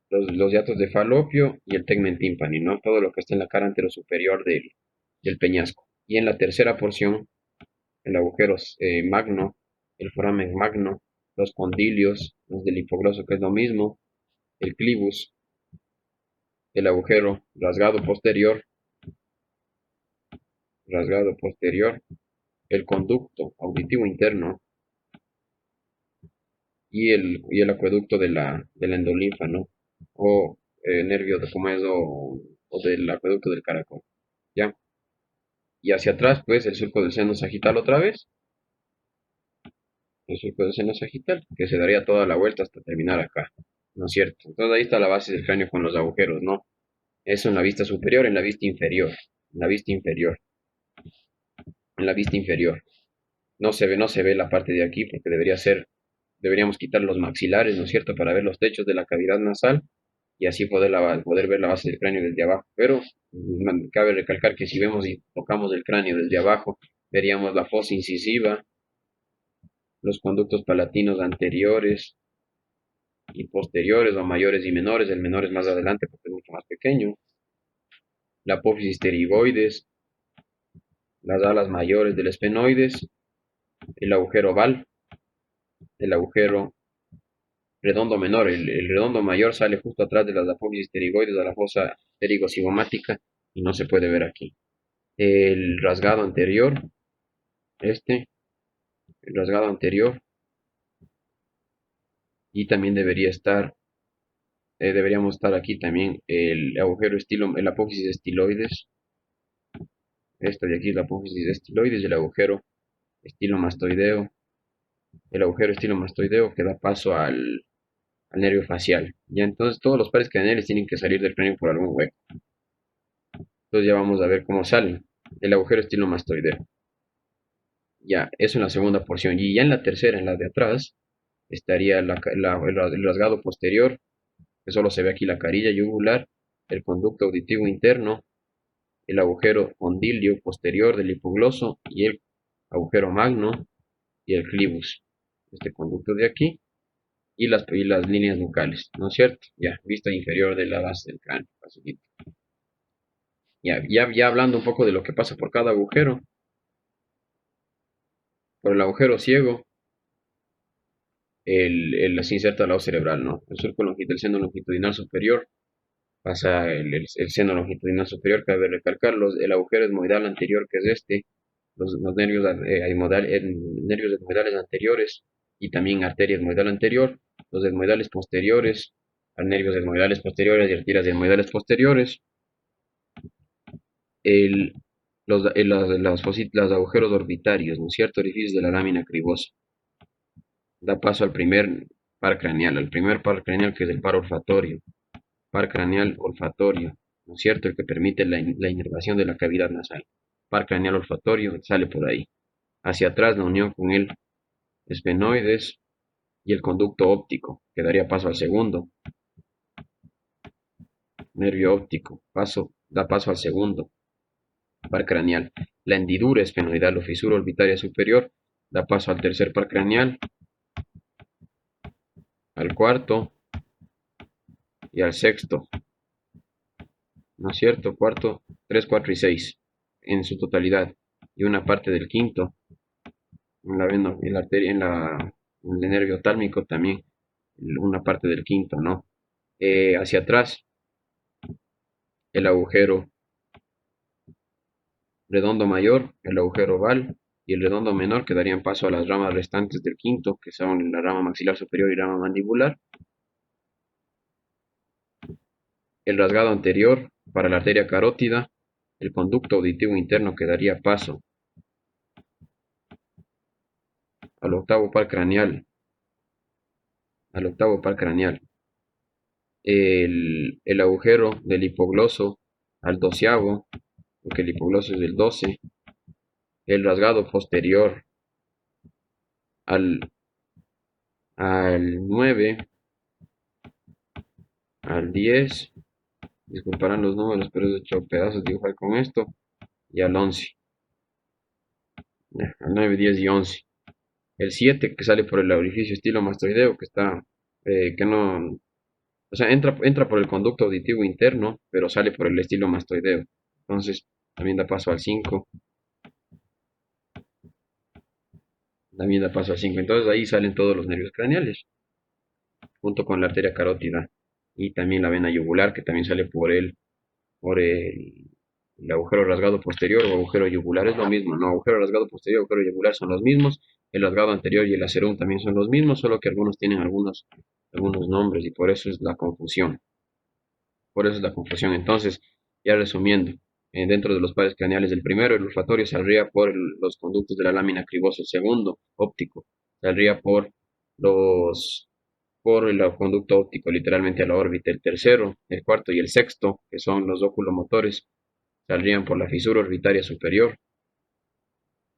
Speaker 1: los hiatos de falopio y el tegmen timpani, ¿no? Todo lo que está en la cara anterosuperior del peñasco. Y en la tercera porción, el agujero magno, el foramen magno, los condilios, los del hipogloso, que es lo mismo, el clivus, el agujero rasgado posterior, el conducto auditivo interno y el acueducto de la endolinfa, ¿no? O nervio de como es, o del acueducto del caracol, ¿ya? Y hacia atrás, pues, el surco del seno sagital otra vez, el surco del seno sagital, que se daría toda la vuelta hasta terminar acá, ¿no es cierto? Entonces ahí está la base del cráneo con los agujeros, ¿no? Eso en la vista superior, en la vista inferior, en la vista inferior, en la vista inferior. No se ve la parte de aquí porque deberíamos quitar los maxilares, ¿no es cierto?, para ver los techos de la cavidad nasal y así poder ver la base del cráneo desde abajo. Pero cabe recalcar que si vemos y tocamos el cráneo desde abajo, veríamos la fosa incisiva, los conductos palatinos anteriores y posteriores, o mayores y menores. El menor es más adelante porque es mucho más pequeño. La apófisis pterigoides, las alas mayores del esfenoides, el agujero oval, el agujero redondo menor. El redondo mayor sale justo atrás de las apófisis pterigoides a la fosa pterigocigomática y no se puede ver aquí. El rasgado anterior, este, el rasgado anterior, y también deberíamos estar aquí también el apófisis estiloides. Esta de aquí es la apófisis estiloides y el agujero estilomastoideo. El agujero estilomastoideo que da paso al nervio facial. Ya entonces todos los pares craneales tienen que salir del cráneo por algún hueco. Entonces ya vamos a ver cómo salen. El agujero estilomastoideo. Ya, eso en la segunda porción. Y ya en la tercera, en la de atrás, estaría el rasgado posterior, que solo se ve aquí la carilla yugular, el conducto auditivo interno, el agujero condilio posterior del hipogloso y el agujero magno y el clivus. Este conducto de aquí y las líneas bucales, ¿no es cierto? Ya, vista inferior de la base del cráneo, facilito. Ya hablando un poco de lo que pasa por cada agujero, por el agujero ciego, se inserta el lado cerebral, ¿no? El seno longitudinal superior pasa el seno longitudinal superior, cabe recalcar, el agujero etmoidal anterior, que es este, los nervios, nervios etmoidales anteriores y también arteria etmoidal anterior, los etmoidales posteriores, nervios etmoidales posteriores y arterias etmoidales posteriores, el, los agujeros orbitarios, ¿no es cierto? Orificios de la lámina cribosa. Da paso al primer par craneal que es el par olfatorio, par craneal olfatorio, ¿no es cierto? El que permite la inervación de la cavidad nasal. Par craneal olfatorio sale por ahí. Hacia atrás la unión con el esfenoides y el conducto óptico, que daría paso al segundo. Nervio óptico, da paso al segundo par craneal. La hendidura esfenoidal o fisura orbitaria superior da paso al tercer par craneal, al cuarto y al sexto, ¿no es cierto? Cuarto, 3, 4 y 6 en su totalidad, y una parte del quinto, en la arteria, en el nervio tálmico también, una parte del quinto, ¿no? Hacia atrás, el agujero redondo mayor, el agujero oval y el redondo menor que darían paso a las ramas restantes del quinto, que son la rama maxilar superior y rama mandibular. El rasgado anterior para la arteria carótida, el conducto auditivo interno que daría paso al octavo par craneal, el agujero del hipogloso al doceavo, porque el hipogloso es del 12, el rasgado posterior al, al 9, al 10, disculparán los números, pero he hecho pedazos de dibujar con esto, y al 11, al 9, 10 y 11. El 7 que sale por el orificio estilo mastoideo, que está, que no, o sea, entra por el conducto auditivo interno, pero sale por el estilo mastoideo. Entonces, también da paso al 5, también da paso al 5. Entonces, ahí salen todos los nervios craneales, junto con la arteria carótida y también la vena yugular, que también sale por el agujero rasgado posterior o agujero yugular. Es lo mismo, ¿no? Agujero rasgado posterior y agujero yugular son los mismos. El rasgado anterior y el acerum también son los mismos, solo que algunos tienen algunos nombres y por eso es la confusión. Por eso es la confusión. Entonces, ya resumiendo, dentro de los pares craneales, el primero, el olfatorio, saldría por los conductos de la lámina cribosa. El segundo, óptico, saldría por el conducto óptico, literalmente a la órbita. El tercero, el cuarto y el sexto, que son los oculomotores, saldrían por la fisura orbitaria superior.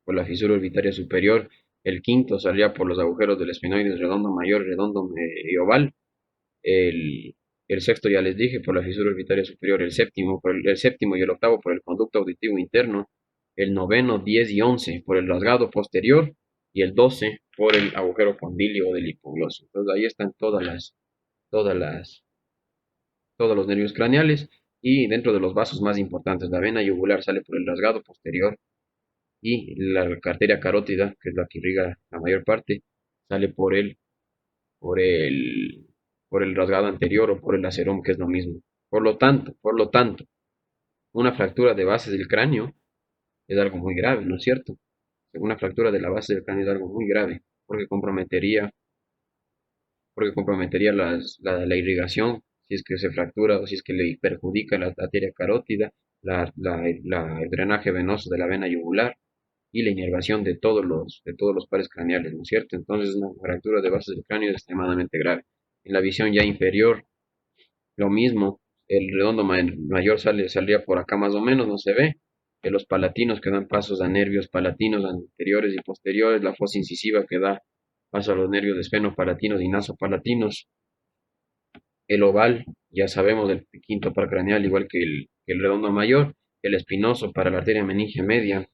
Speaker 1: Por la fisura orbitaria superior. El quinto saldría por los agujeros del esfenoides redondo mayor, redondo y oval. El, el sexto ya les dije por la fisura orbitaria superior, el séptimo y el octavo por el conducto auditivo interno, el noveno, 10 y 11 por el rasgado posterior y el 12 por el agujero condilio del hipogloso. Entonces ahí están todas las, todos los nervios craneales y dentro de los vasos más importantes, la vena yugular sale por el rasgado posterior y la arteria carótida, que es la que irriga la mayor parte, sale por el, por el rasgado anterior o por el acerón, que es lo mismo. Por lo tanto, una fractura de base del cráneo es algo muy grave, ¿no es cierto? Una fractura de la base del cráneo es algo muy grave, porque comprometería la irrigación, si es que se fractura o si es que le perjudica la arteria carótida, el drenaje venoso de la vena yugular y la inervación de todos los pares craneales, ¿no es cierto? Entonces una fractura de base del cráneo es extremadamente grave. En la visión ya inferior, lo mismo, el redondo mayor saldría por acá más o menos, no se ve. De los palatinos que dan pasos a nervios palatinos anteriores y posteriores, la fosa incisiva que da paso a los nervios esfenopalatinos y nasopalatinos, El oval, ya sabemos, del quinto par craneal, igual que el redondo mayor, el espinoso para la arteria meningia media,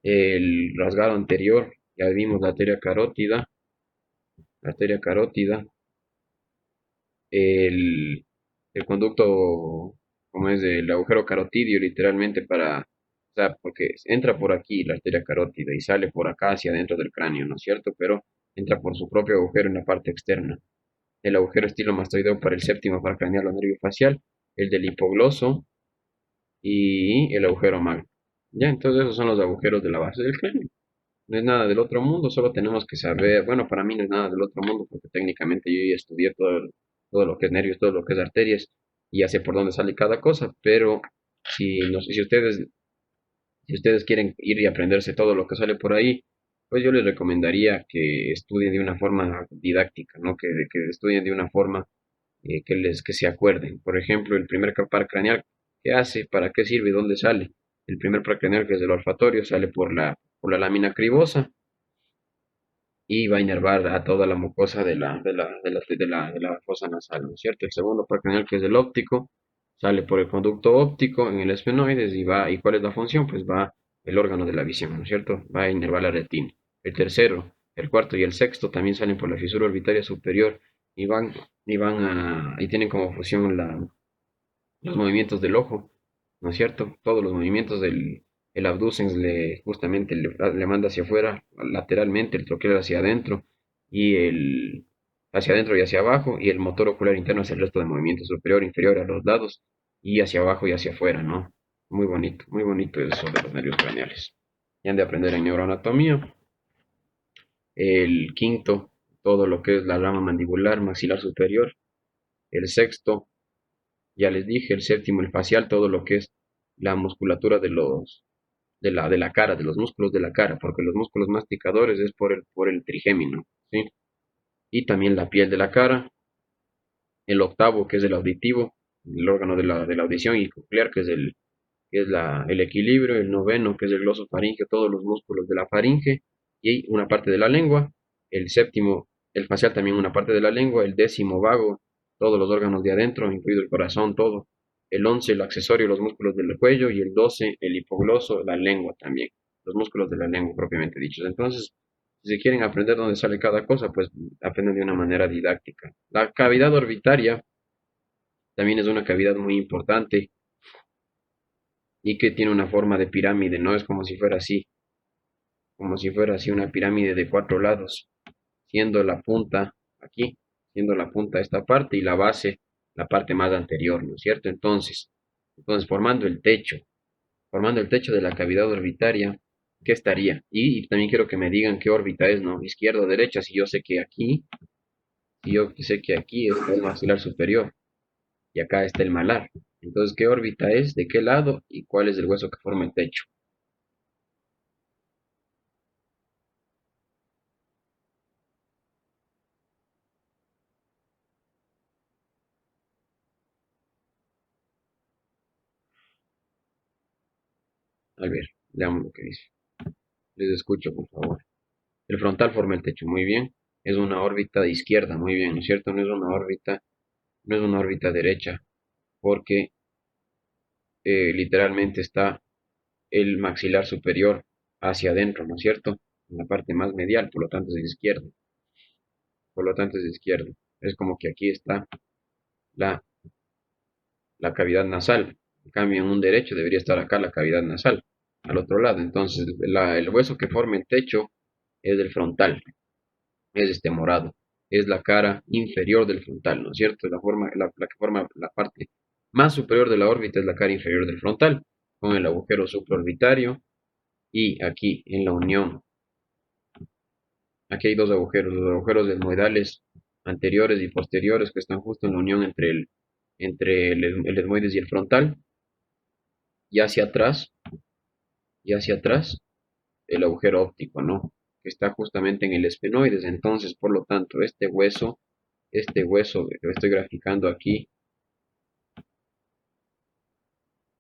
Speaker 1: el rasgado anterior, ya vimos la arteria carótida, el, el conducto, como es el agujero carotidio, literalmente o sea, porque entra por aquí la arteria carótida y sale por acá hacia adentro del cráneo, ¿no es cierto? Pero entra por su propio agujero en la parte externa. El agujero estilomastoideo para el séptimo par craneal o nervio facial, el del hipogloso y el agujero magno. Ya, entonces esos son los agujeros de la base del cráneo. No es nada del otro mundo, solo tenemos que saber, bueno, para mí no es nada del otro mundo, porque técnicamente yo ya estudié todo lo que es nervios, todo lo que es arterias, y ya sé por dónde sale cada cosa, pero si, no sé, si ustedes quieren ir y aprenderse todo lo que sale por ahí, pues yo les recomendaría que estudien de una forma didáctica, ¿no? Que estudien de una forma que se acuerden. Por ejemplo, el primer par craneal, ¿qué hace? ¿Para qué sirve? ¿Dónde sale? El primer par craneal, que es el olfatorio, sale por la lámina cribosa y va a inervar a toda la mucosa de la fosa nasal, ¿no es cierto? El segundo par craneal, que es el óptico, sale por el conducto óptico en el esfenoides ¿y cuál es la función? Pues va el órgano de la visión, ¿no es cierto? Va a inervar la retina. El tercero, el cuarto y el sexto también salen por la fisura orbitaria superior y y tienen como función los movimientos del ojo, ¿no es cierto? Todos los movimientos el abducens justamente le manda hacia afuera, lateralmente, el troquel hacia adentro hacia adentro y hacia abajo, y el motor ocular interno hacia el resto de movimientos, superior, inferior, a los lados, y hacia abajo y hacia afuera, ¿no? Muy bonito eso de los nervios craneales. Y han de aprender en neuroanatomía. El quinto, todo lo que es la rama mandibular, maxilar superior. El sexto, ya les dije, el séptimo, el facial, todo lo que es la musculatura de la cara, de los músculos de la cara, porque los músculos masticadores es por el trigémino, ¿sí? Y también la piel de la cara, el octavo, que es el auditivo, el órgano de la audición, y coclear, que es el equilibrio, el noveno, que es el glosofaringe, todos los músculos de la faringe, y una parte de la lengua, el séptimo, el facial también una parte de la lengua, el décimo vago, todos los órganos de adentro, incluido el corazón, todo, el 11 el accesorio, los músculos del cuello, y el 12 el hipogloso, la lengua también, los músculos de la lengua propiamente dichos. Entonces, si quieren aprender dónde sale cada cosa, pues aprenden de una manera didáctica. La cavidad orbitaria también es una cavidad muy importante y que tiene una forma de pirámide, no es como si fuera así una pirámide de cuatro lados, siendo la punta aquí, siendo la punta esta parte y la base la parte más anterior, ¿no es cierto? Entonces formando el techo de la cavidad orbitaria, ¿qué estaría? Y también quiero que me digan qué órbita es, ¿no? Izquierda o derecha, si yo sé que aquí está el maxilar superior y acá está el malar. Entonces, ¿qué órbita es? ¿De qué lado? ¿Y cuál es el hueso que forma el techo? A ver, veamos lo que dice. Les escucho, por favor. El frontal forma el techo, muy bien. Es una órbita de izquierda, muy bien, ¿no es cierto? No es una órbita derecha, porque literalmente está el maxilar superior hacia adentro, ¿no es cierto? En la parte más medial, por lo tanto es de izquierda. Por lo tanto es de izquierda. Es como que aquí está la, la cavidad nasal. En cambio, en un derecho debería estar acá la cavidad nasal, al otro lado. Entonces, el hueso que forma el techo es del frontal. Es este morado, es la cara inferior del frontal, ¿no es cierto? La que forma la parte más superior de la órbita es la cara inferior del frontal, con el agujero supraorbitario y aquí en la unión, aquí hay dos agujeros, los agujeros etmoidales anteriores y posteriores que están justo en la unión el etmoides y el frontal, y y hacia atrás el agujero óptico, ¿no? Que está justamente en el esfenoides, entonces, por lo tanto, este hueso que estoy graficando aquí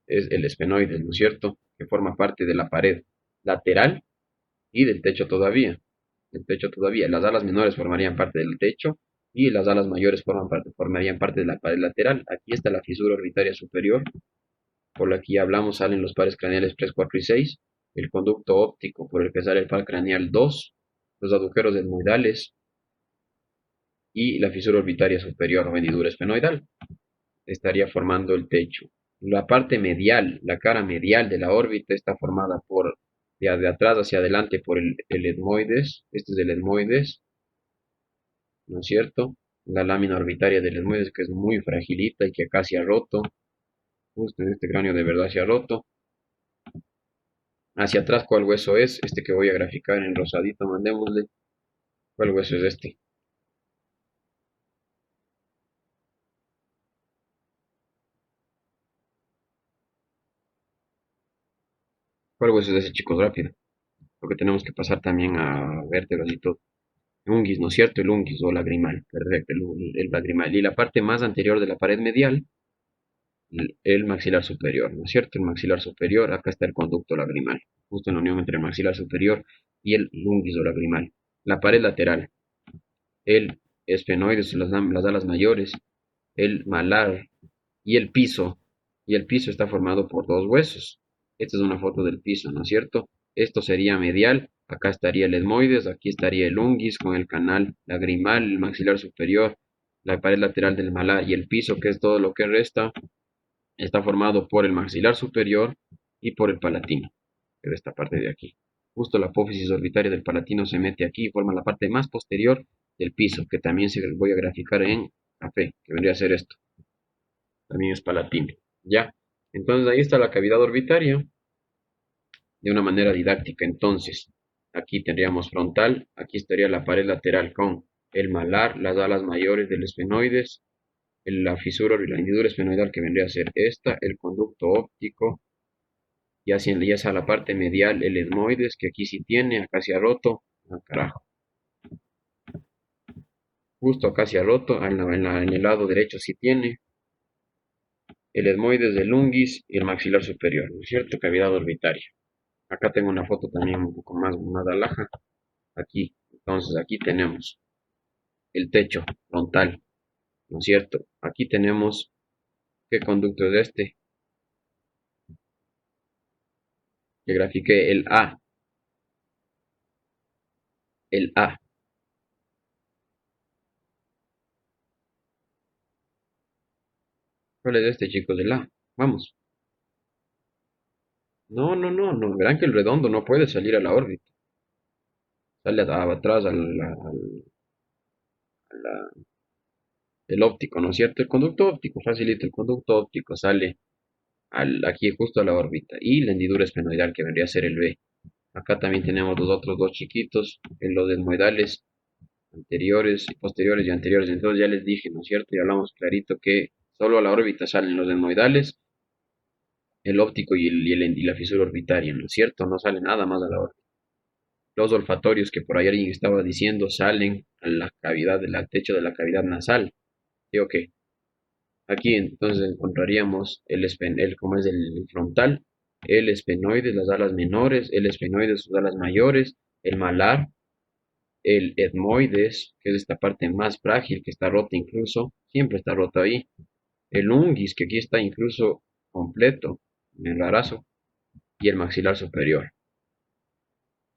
Speaker 1: es el esfenoides, ¿no es cierto? Que forma parte de la pared lateral y del techo todavía. Del techo todavía. Las alas menores formarían parte del techo y las alas mayores formarían parte de la pared lateral. Aquí está la fisura orbitaria superior, por la que ya hablamos, salen los pares craneales 3, 4 y 6, el conducto óptico por el que sale el par craneal 2, los agujeros etmoidales y la fisura orbitaria superior o hendidura esfenoidal. Estaría formando el techo. La parte medial, la cara medial de la órbita está formada por de atrás hacia adelante por el etmoides, este es el etmoides, ¿no es cierto? La lámina orbitaria del etmoides que es muy fragilita y que acá se ha roto, justo en este cráneo de verdad se ha roto. Hacia atrás, ¿cuál hueso es? Este que voy a graficar en rosadito, mandémosle. ¿Cuál hueso es este? ¿Cuál hueso es ese, chicos? Rápido. Porque tenemos que pasar también a vértebras y todo. Unguis, ¿no es cierto? El unguis o lagrimal. Perfecto, el lagrimal. Y la parte más anterior de la pared medial, el maxilar superior, ¿no es cierto? El maxilar superior, acá está el conducto lagrimal. Justo en la unión entre el maxilar superior y el unguis o lagrimal. La pared lateral, el esfenoides, las alas mayores, el malar y el piso. Y el piso está formado por dos huesos. Esta es una foto del piso, ¿no es cierto? Esto sería medial. Acá estaría el etmoides, aquí estaría el unguis con el canal lagrimal, el maxilar superior, la pared lateral del malar y el piso, que es todo lo que resta, está formado por el maxilar superior y por el palatino, que es esta parte de aquí. Justo la apófisis orbitaria del palatino se mete aquí y forma la parte más posterior del piso, que también se voy a graficar en café, que vendría a ser esto. También es palatino. Ya. Entonces ahí está la cavidad orbitaria de una manera didáctica. Entonces, aquí tendríamos frontal, aquí estaría la pared lateral con el malar, las alas mayores del esfenoides, la fisura y la hendidura esfenoidal que vendría a ser esta, el conducto óptico, y hacia ya sea la parte medial, el etmoides, que aquí sí tiene, acá se ha roto, ah, carajo, justo acá se ha roto, en el lado derecho sí tiene, el etmoides del unguis y el maxilar superior, ¿no es cierto? Cavidad orbitaria. Acá tengo una foto también un poco más alhaja. Aquí, entonces aquí tenemos el techo frontal, ¿no es cierto? Aquí tenemos, ¿qué conducto es este? Que grafiqué el A. ¿Cuál es este, chicos? El A. Vamos. No, no, no, no. Verán que el redondo no puede salir a la órbita. Sale atrás el óptico, ¿no es cierto? El conducto óptico, facilito. El conducto óptico sale aquí justo a la órbita. Y la hendidura esfenoidal, que vendría a ser el B. Acá también tenemos los otros dos chiquitos, en los desmoidales anteriores y posteriores y anteriores. Entonces ya les dije, ¿no es cierto? Y hablamos clarito que solo a la órbita salen los desmoidales, el óptico y la fisura orbitaria, ¿no es cierto? No sale nada más a la órbita. Los olfatorios que por ahí alguien estaba diciendo salen a la cavidad del techo de la cavidad nasal. Digo que aquí entonces encontraríamos como es el frontal, el esfenoide, las alas menores, el esfenoide, sus alas mayores, el malar, el etmoides, que es esta parte más frágil, que está rota incluso, siempre está rota ahí. El unguis, que aquí está incluso completo, en el rarazo, y el maxilar superior.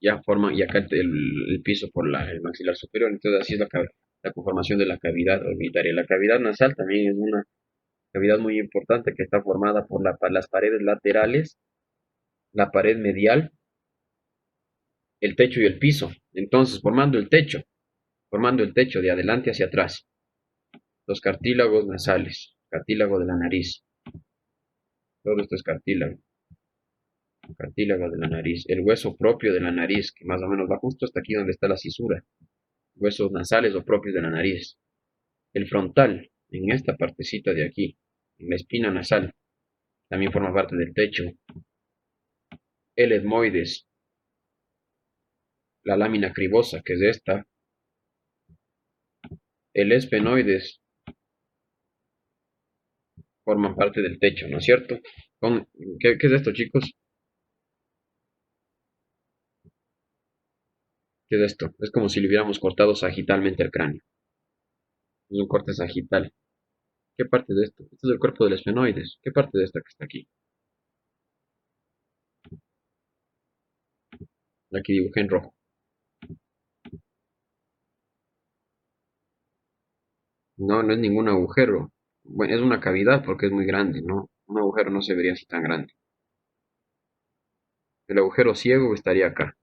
Speaker 1: Ya forman, y acá el piso por el maxilar superior, entonces así es la conformación de la cavidad orbitaria. La cavidad nasal también es una cavidad muy importante que está formada por las paredes laterales, la pared medial, el techo y el piso. Entonces, formando el techo de adelante hacia atrás. Los cartílagos nasales, cartílago de la nariz, todo esto es cartílago, cartílago de la nariz, el hueso propio de la nariz, que más o menos va justo hasta aquí donde está la cisura, huesos nasales o propios de la nariz, el frontal, en esta partecita de aquí, en la espina nasal, también forma parte del techo, el etmoides, la lámina cribosa, que es esta, el esfenoides, forman parte del techo, ¿no es cierto? ¿Qué es esto, chicos? ¿Qué es esto? Es como si le hubiéramos cortado sagitalmente el cráneo. Es un corte sagital. ¿Qué parte de esto? Esto es el cuerpo del esfenoides. ¿Qué parte de esta que está aquí? Aquí dibujé en rojo. No, no es ningún agujero. Bueno, es una cavidad porque es muy grande, ¿no? Un agujero no se vería así tan grande. El agujero ciego estaría acá.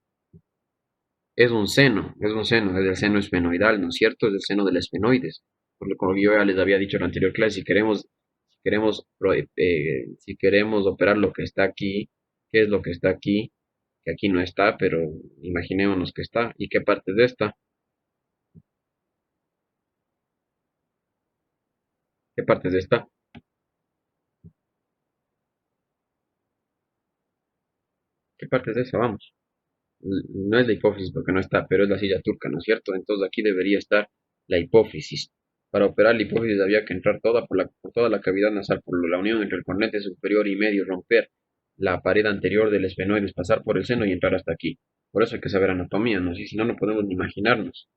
Speaker 1: Es un seno, es el seno esfenoidal, ¿no es cierto? Es el seno del esfenoides. Por lo que yo ya les había dicho en la anterior clase, si queremos operar lo que está aquí, ¿qué es lo que está aquí? Que aquí no está, pero imaginémonos que está. ¿Y qué parte de esta? ¿Qué parte de esta? ¿Qué parte de esa? Vamos. No es la hipófisis porque no está, pero es la silla turca, ¿no es cierto? Entonces aquí debería estar la hipófisis. Para operar la hipófisis había que entrar por toda la cavidad nasal, por la unión entre el cornete superior y medio, romper la pared anterior del esfenoides, pasar por el seno y entrar hasta aquí. Por eso hay que saber anatomía, ¿no? Si no, no podemos ni imaginarnos.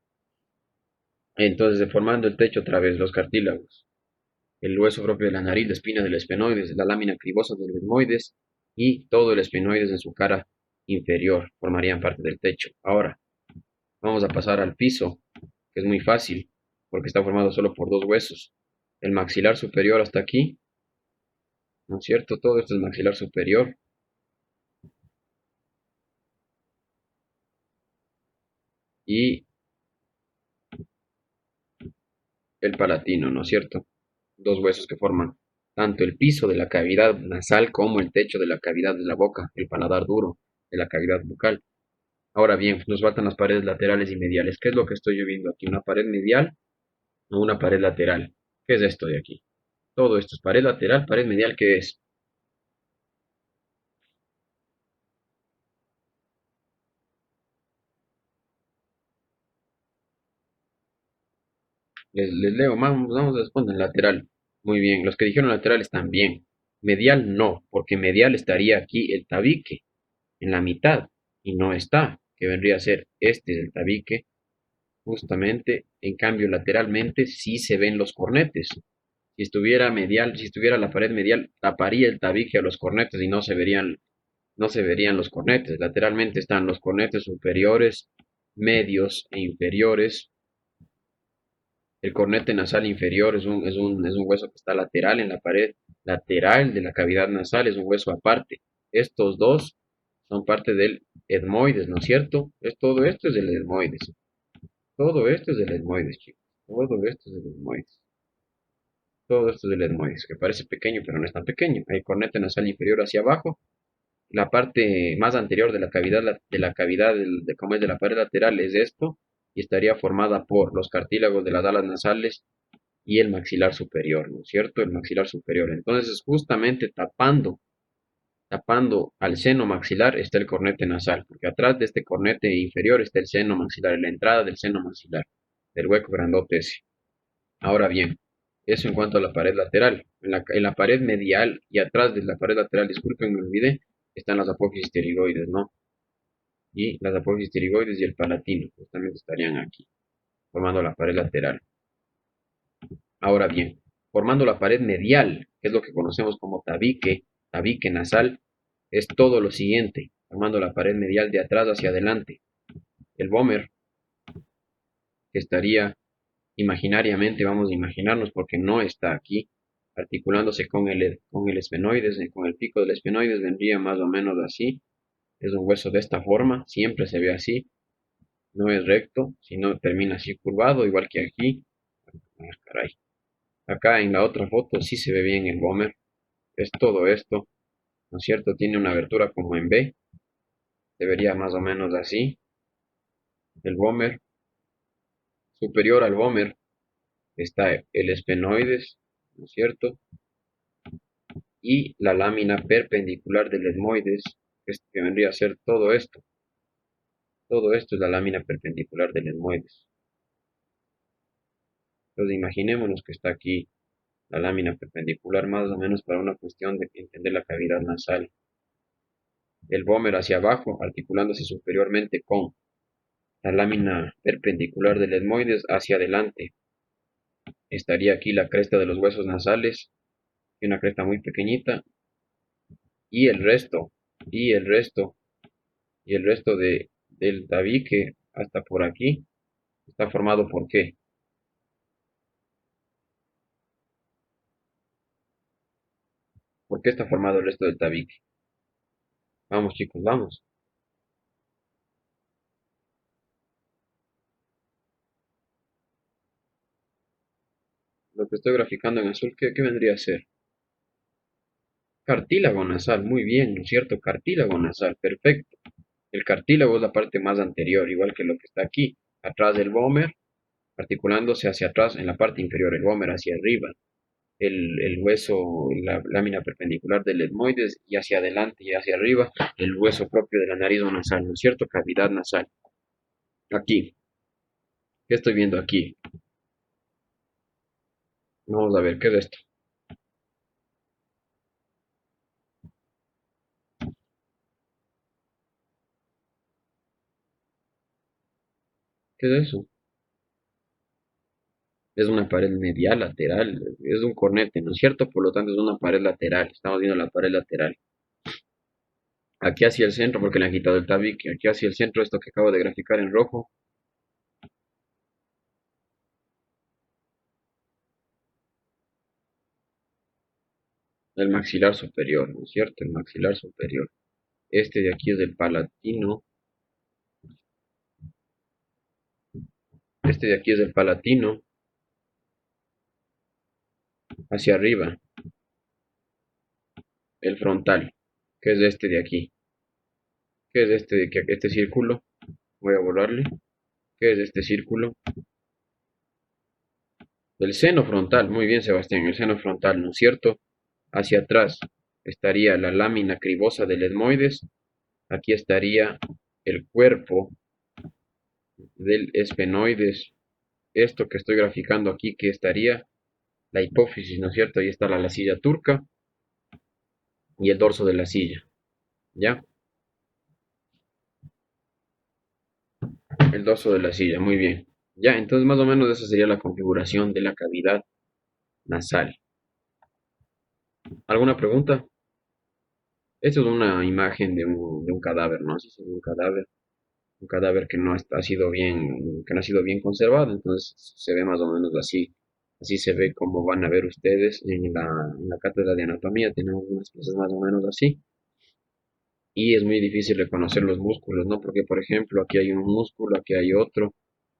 Speaker 1: Entonces, deformando el techo otra vez, los cartílagos, el hueso propio de la nariz, la espina del esfenoides, la lámina cribosa del etmoides y todo el esfenoides en su cara inferior formarían parte del techo. Ahora, vamos a pasar al piso, que es muy fácil, porque está formado solo por dos huesos. El maxilar superior hasta aquí, ¿no es cierto? Todo esto es maxilar superior. Y el palatino, ¿no es cierto? Dos huesos que forman tanto el piso de la cavidad nasal como el techo de la cavidad de la boca, el paladar duro de la cavidad bucal. Ahora bien, nos faltan las paredes laterales y mediales. ¿Qué es lo que estoy yo viendo aquí? ¿Una pared medial o una pared lateral? ¿Qué es esto de aquí? Todo esto es pared lateral, pared medial, ¿qué es? Les leo, vamos a responder lateral. Muy bien, los que dijeron lateral están bien. Medial no, porque medial estaría aquí el tabique, en la mitad, y no está, que vendría a ser este es el tabique, justamente. En cambio, lateralmente sí se ven los cornetes. Si estuviera medial, si estuviera la pared medial, taparía el tabique a los cornetes y no se verían los cornetes. Lateralmente están los cornetes superiores, medios e inferiores. El cornete nasal inferior es un hueso que está lateral en la pared lateral de la cavidad nasal, es un hueso aparte. Estos dos son parte del etmoides, ¿no es cierto? Todo esto es del etmoides. Todo esto es del etmoides, chicos. Todo esto es del etmoides. Todo esto es del etmoides, que parece pequeño, pero no es tan pequeño. Hay cornete nasal inferior hacia abajo. La parte más anterior de la cavidad, como es de la pared lateral, es esto, y estaría formada por los cartílagos de las alas nasales y el maxilar superior, ¿no es cierto? El maxilar superior. Entonces, justamente tapando al seno maxilar está el cornete nasal, porque atrás de este cornete inferior está el seno maxilar, en la entrada del seno maxilar, del hueco grandote ese. Ahora bien, eso en cuanto a la pared lateral. En la pared medial y atrás de la pared lateral, disculpen, me olvidé, están las apófisis pterigoides, ¿no? Y las apófisis pterigoides y el palatino, justamente estarían aquí, formando la pared lateral. Ahora bien, formando la pared medial, que es lo que conocemos como tabique nasal, es todo lo siguiente, formando la pared medial de atrás hacia adelante. El vómer, que estaría imaginariamente, vamos a imaginarnos porque no está aquí, articulándose con el esfenoides, con el pico del esfenoides, vendría más o menos así. Es un hueso de esta forma, siempre se ve así, no es recto, sino termina así curvado, igual que aquí. Ah, caray. Acá en la otra foto sí se ve bien el vómer, es todo esto, ¿no es cierto? Tiene una abertura como en B, debería más o menos así. El vómer, superior al vómer, está el esfenoides, ¿no es cierto? Y la lámina perpendicular del etmoides, que vendría a ser todo esto. Todo esto es la lámina perpendicular del etmoides. Entonces imaginémonos que está aquí la lámina perpendicular más o menos para una cuestión de entender la cavidad nasal. El vómer hacia abajo, articulándose superiormente con la lámina perpendicular del etmoides hacia adelante. estaría aquí la cresta de los huesos nasales, y una cresta muy pequeñita, y el resto, y el resto, y el resto del tabique hasta por aquí está formado por ¿qué? ¿Por qué está formado el resto del tabique? Vamos chicos, vamos. Lo que estoy graficando en azul, ¿qué vendría a ser? Cartílago nasal, muy bien, ¿no es cierto? Cartílago nasal, perfecto. El cartílago es la parte más anterior, igual que lo que está aquí, atrás del vómer, articulándose hacia atrás en la parte inferior, el vómer hacia arriba, el hueso, la lámina perpendicular del etmoides y hacia adelante y hacia arriba, el hueso propio de la nariz o nasal, ¿no es cierto? Cavidad nasal. Aquí, ¿qué estoy viendo aquí? Vamos a ver, ¿qué es esto? ¿Qué es eso? Es una pared medial lateral, es un cornete, ¿no es cierto? Por lo tanto es una pared lateral, estamos viendo la pared lateral. Aquí hacia el centro, porque le han quitado el tabique, aquí hacia el centro, esto que acabo de graficar en rojo, el maxilar superior, ¿no es cierto? El maxilar superior. Este de aquí es el palatino, este de aquí es el palatino, hacia arriba, el frontal, que es este de aquí. ¿Qué es este de aquí? Este círculo, voy a borrarle. ¿Qué es este círculo? El seno frontal, muy bien Sebastián, el seno frontal, ¿no es cierto? Hacia atrás estaría la lámina cribosa del etmoides, aquí estaría el cuerpo del esfenoides, esto que estoy graficando aquí, que estaría la hipófisis, ¿no es cierto? Ahí está la silla turca y el dorso de la silla, ¿ya? El dorso de la silla, muy bien. Ya, entonces más o menos esa sería la configuración de la cavidad nasal. ¿Alguna pregunta? Esta es una imagen de un cadáver, ¿no? Así es un cadáver que no ha sido bien, que no ha sido bien conservado, entonces se ve más o menos así. Así se ve como van a ver ustedes en la cátedra de anatomía, tenemos unas piezas más o menos así. Y es muy difícil reconocer los músculos, ¿no? Porque, por ejemplo, aquí hay un músculo, aquí hay otro,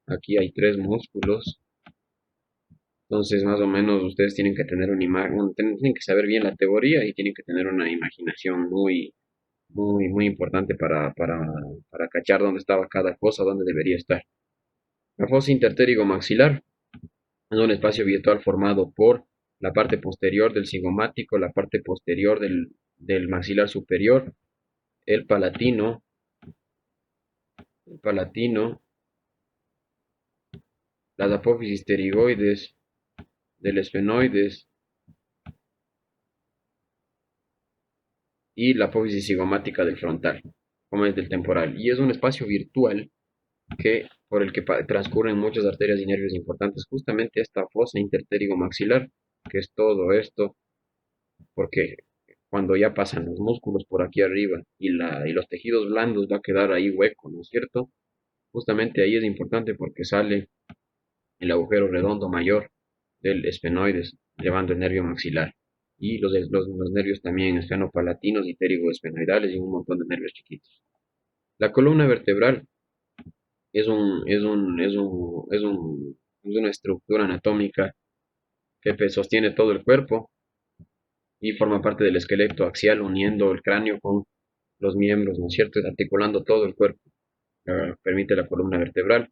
Speaker 1: aquí hay tres músculos. Entonces, más o menos, ustedes tienen que tener una imagen, tienen que saber bien la teoría y tienen que tener una imaginación muy importante para cachar dónde estaba cada cosa, dónde debería estar. La fosa intertérico maxilar es un espacio virtual formado por la parte posterior del cigomático, la parte posterior del maxilar superior, el palatino, el palatino, las apófisis pterigoides, del esfenoides y la apófisis cigomática del frontal, como es del temporal. Y es un espacio virtual por el que transcurren muchas arterias y nervios importantes. Justamente esta fosa interpterigo-maxilar, que es todo esto, porque cuando ya pasan los músculos por aquí arriba y los tejidos blandos va a quedar ahí hueco, ¿no es cierto? Justamente ahí es importante porque sale el agujero redondo mayor del esfenoides, llevando el nervio maxilar. Y los nervios también esfenopalatinos y pterigoesfenoidales y un montón de nervios chiquitos. La columna vertebral es un, es un, es un, es un, es una estructura anatómica que sostiene todo el cuerpo y forma parte del esqueleto axial uniendo el cráneo con los miembros, ¿no es cierto? Articulando todo el cuerpo. Permite la columna vertebral.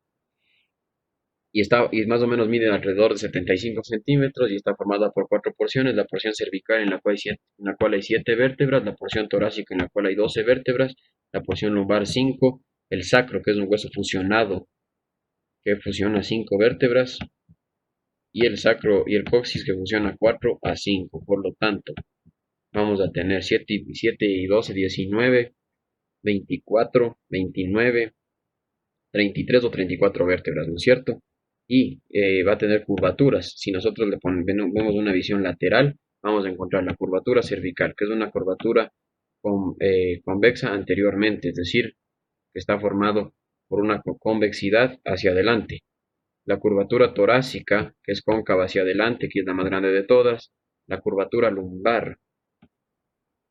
Speaker 1: Y más o menos mide alrededor de 75 centímetros y está formada por cuatro porciones: la porción cervical en la cual hay 7 vértebras, la porción torácica en la cual hay 12 vértebras, la porción lumbar 5, el sacro que es un hueso fusionado que fusiona 5 vértebras y el sacro y el coxis que fusiona 4 a 5. Por lo tanto, vamos a tener 7 y 12, 19, 24, 29, 33 o 34 vértebras, ¿no es cierto? y va a tener curvaturas. Si nosotros vemos una visión lateral, vamos a encontrar la curvatura cervical, que es una curvatura convexa anteriormente, es decir, que está formado por una convexidad hacia adelante. La curvatura torácica, que es cóncava hacia adelante, que es la más grande de todas. La curvatura lumbar,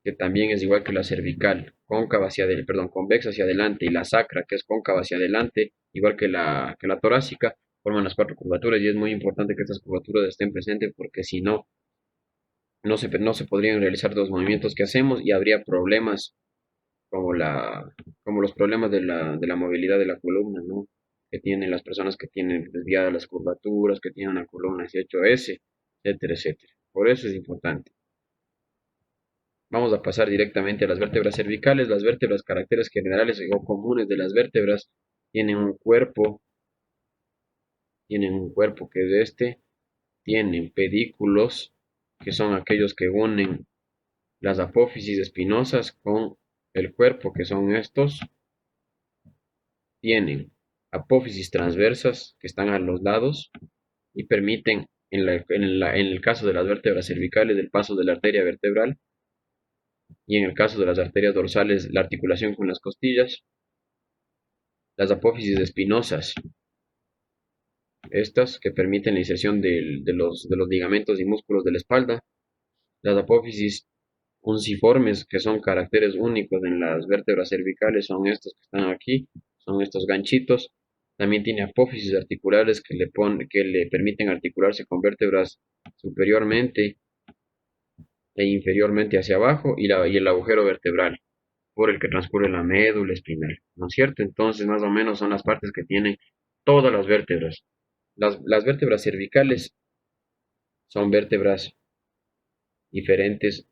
Speaker 1: que también es igual que la cervical, cóncava hacia convexa hacia adelante, y la sacra, que es cóncava hacia adelante, igual que la torácica, forman las cuatro curvaturas y es muy importante que estas curvaturas estén presentes porque si no, no se podrían realizar los movimientos que hacemos y habría problemas como como los problemas de la movilidad de la columna, ¿no? Que tienen las personas que tienen desviadas las curvaturas, que tienen una columna 18S, etcétera, etcétera. Por eso es importante. Vamos a pasar directamente a las vértebras cervicales. Las vértebras, caracteres generales o comunes de las vértebras, tienen tienen un cuerpo que es tienen pedículos, que son aquellos que unen las apófisis espinosas con el cuerpo, que son estos. Tienen apófisis transversas, que están a los lados y permiten, en el caso de las vértebras cervicales, el paso de la arteria vertebral, y en el caso de las arterias dorsales, la articulación con las costillas. Las apófisis espinosas, estas que permiten la inserción de los ligamentos y músculos de la espalda. Las apófisis unciformes, que son caracteres únicos en las vértebras cervicales, son estos que están aquí, son estos ganchitos. También tiene apófisis articulares que le permiten articularse con vértebras superiormente e inferiormente hacia abajo, y el agujero vertebral por el que transcurre la médula espinal, ¿no es cierto? Entonces, más o menos son las partes que tienen todas las vértebras. Las vértebras cervicales son vértebras diferentes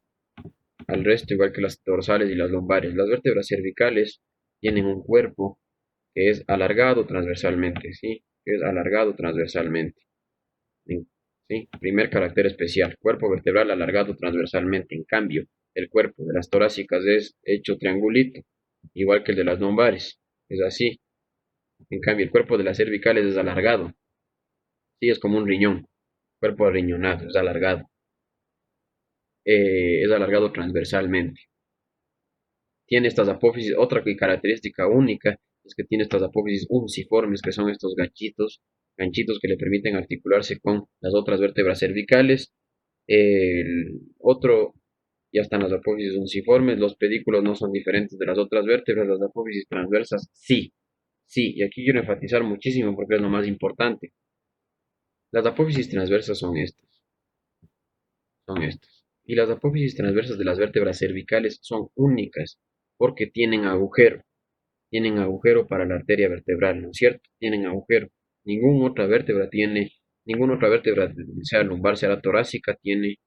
Speaker 1: al resto, igual que las dorsales y las lumbares. Las vértebras cervicales tienen un cuerpo que es alargado transversalmente, ¿sí? Que es alargado transversalmente. ¿Sí? Primer carácter especial, cuerpo vertebral alargado transversalmente. En cambio, el cuerpo de las torácicas es hecho triangulito, igual que el de las lumbares. Es así. En cambio, el cuerpo de las cervicales es alargado. Sí, es como un riñón. Cuerpo arriñonado, es alargado transversalmente. Tiene estas apófisis, otra característica única es que tiene estas apófisis unciformes, que son estos ganchitos que le permiten articularse con las otras vértebras cervicales. El otro, ya están las apófisis unciformes, los pedículos no son diferentes de las otras vértebras, las apófisis transversas sí, sí, y aquí quiero enfatizar muchísimo porque es lo más importante. Las apófisis transversas son estas. Y las apófisis transversas de las vértebras cervicales son únicas porque tienen agujero para la arteria vertebral, ¿no es cierto? Tienen agujero. Ninguna otra vértebra, sea lumbar, sea torácica, tiene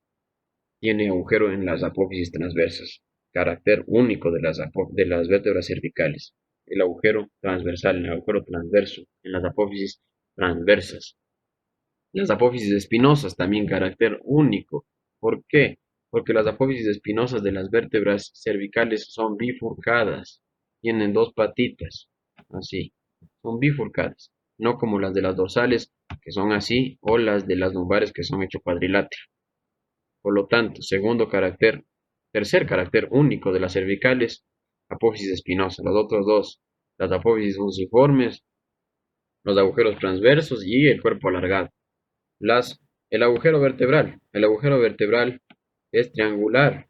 Speaker 1: agujero en las apófisis transversas. Carácter único de las vértebras cervicales. El agujero transversal, el agujero transverso en las apófisis transversas. Las apófisis espinosas, también carácter único. ¿Por qué? Porque las apófisis espinosas de las vértebras cervicales son bifurcadas. Tienen dos patitas, así. Son bifurcadas. No como las de las dorsales, que son así, o las de las lumbares, que son hecho cuadrilátero. Por lo tanto, tercer carácter único de las cervicales, apófisis espinosa. Los otros dos, las apófisis fusiformes, los agujeros transversos y el cuerpo alargado. Las, el agujero vertebral es triangular.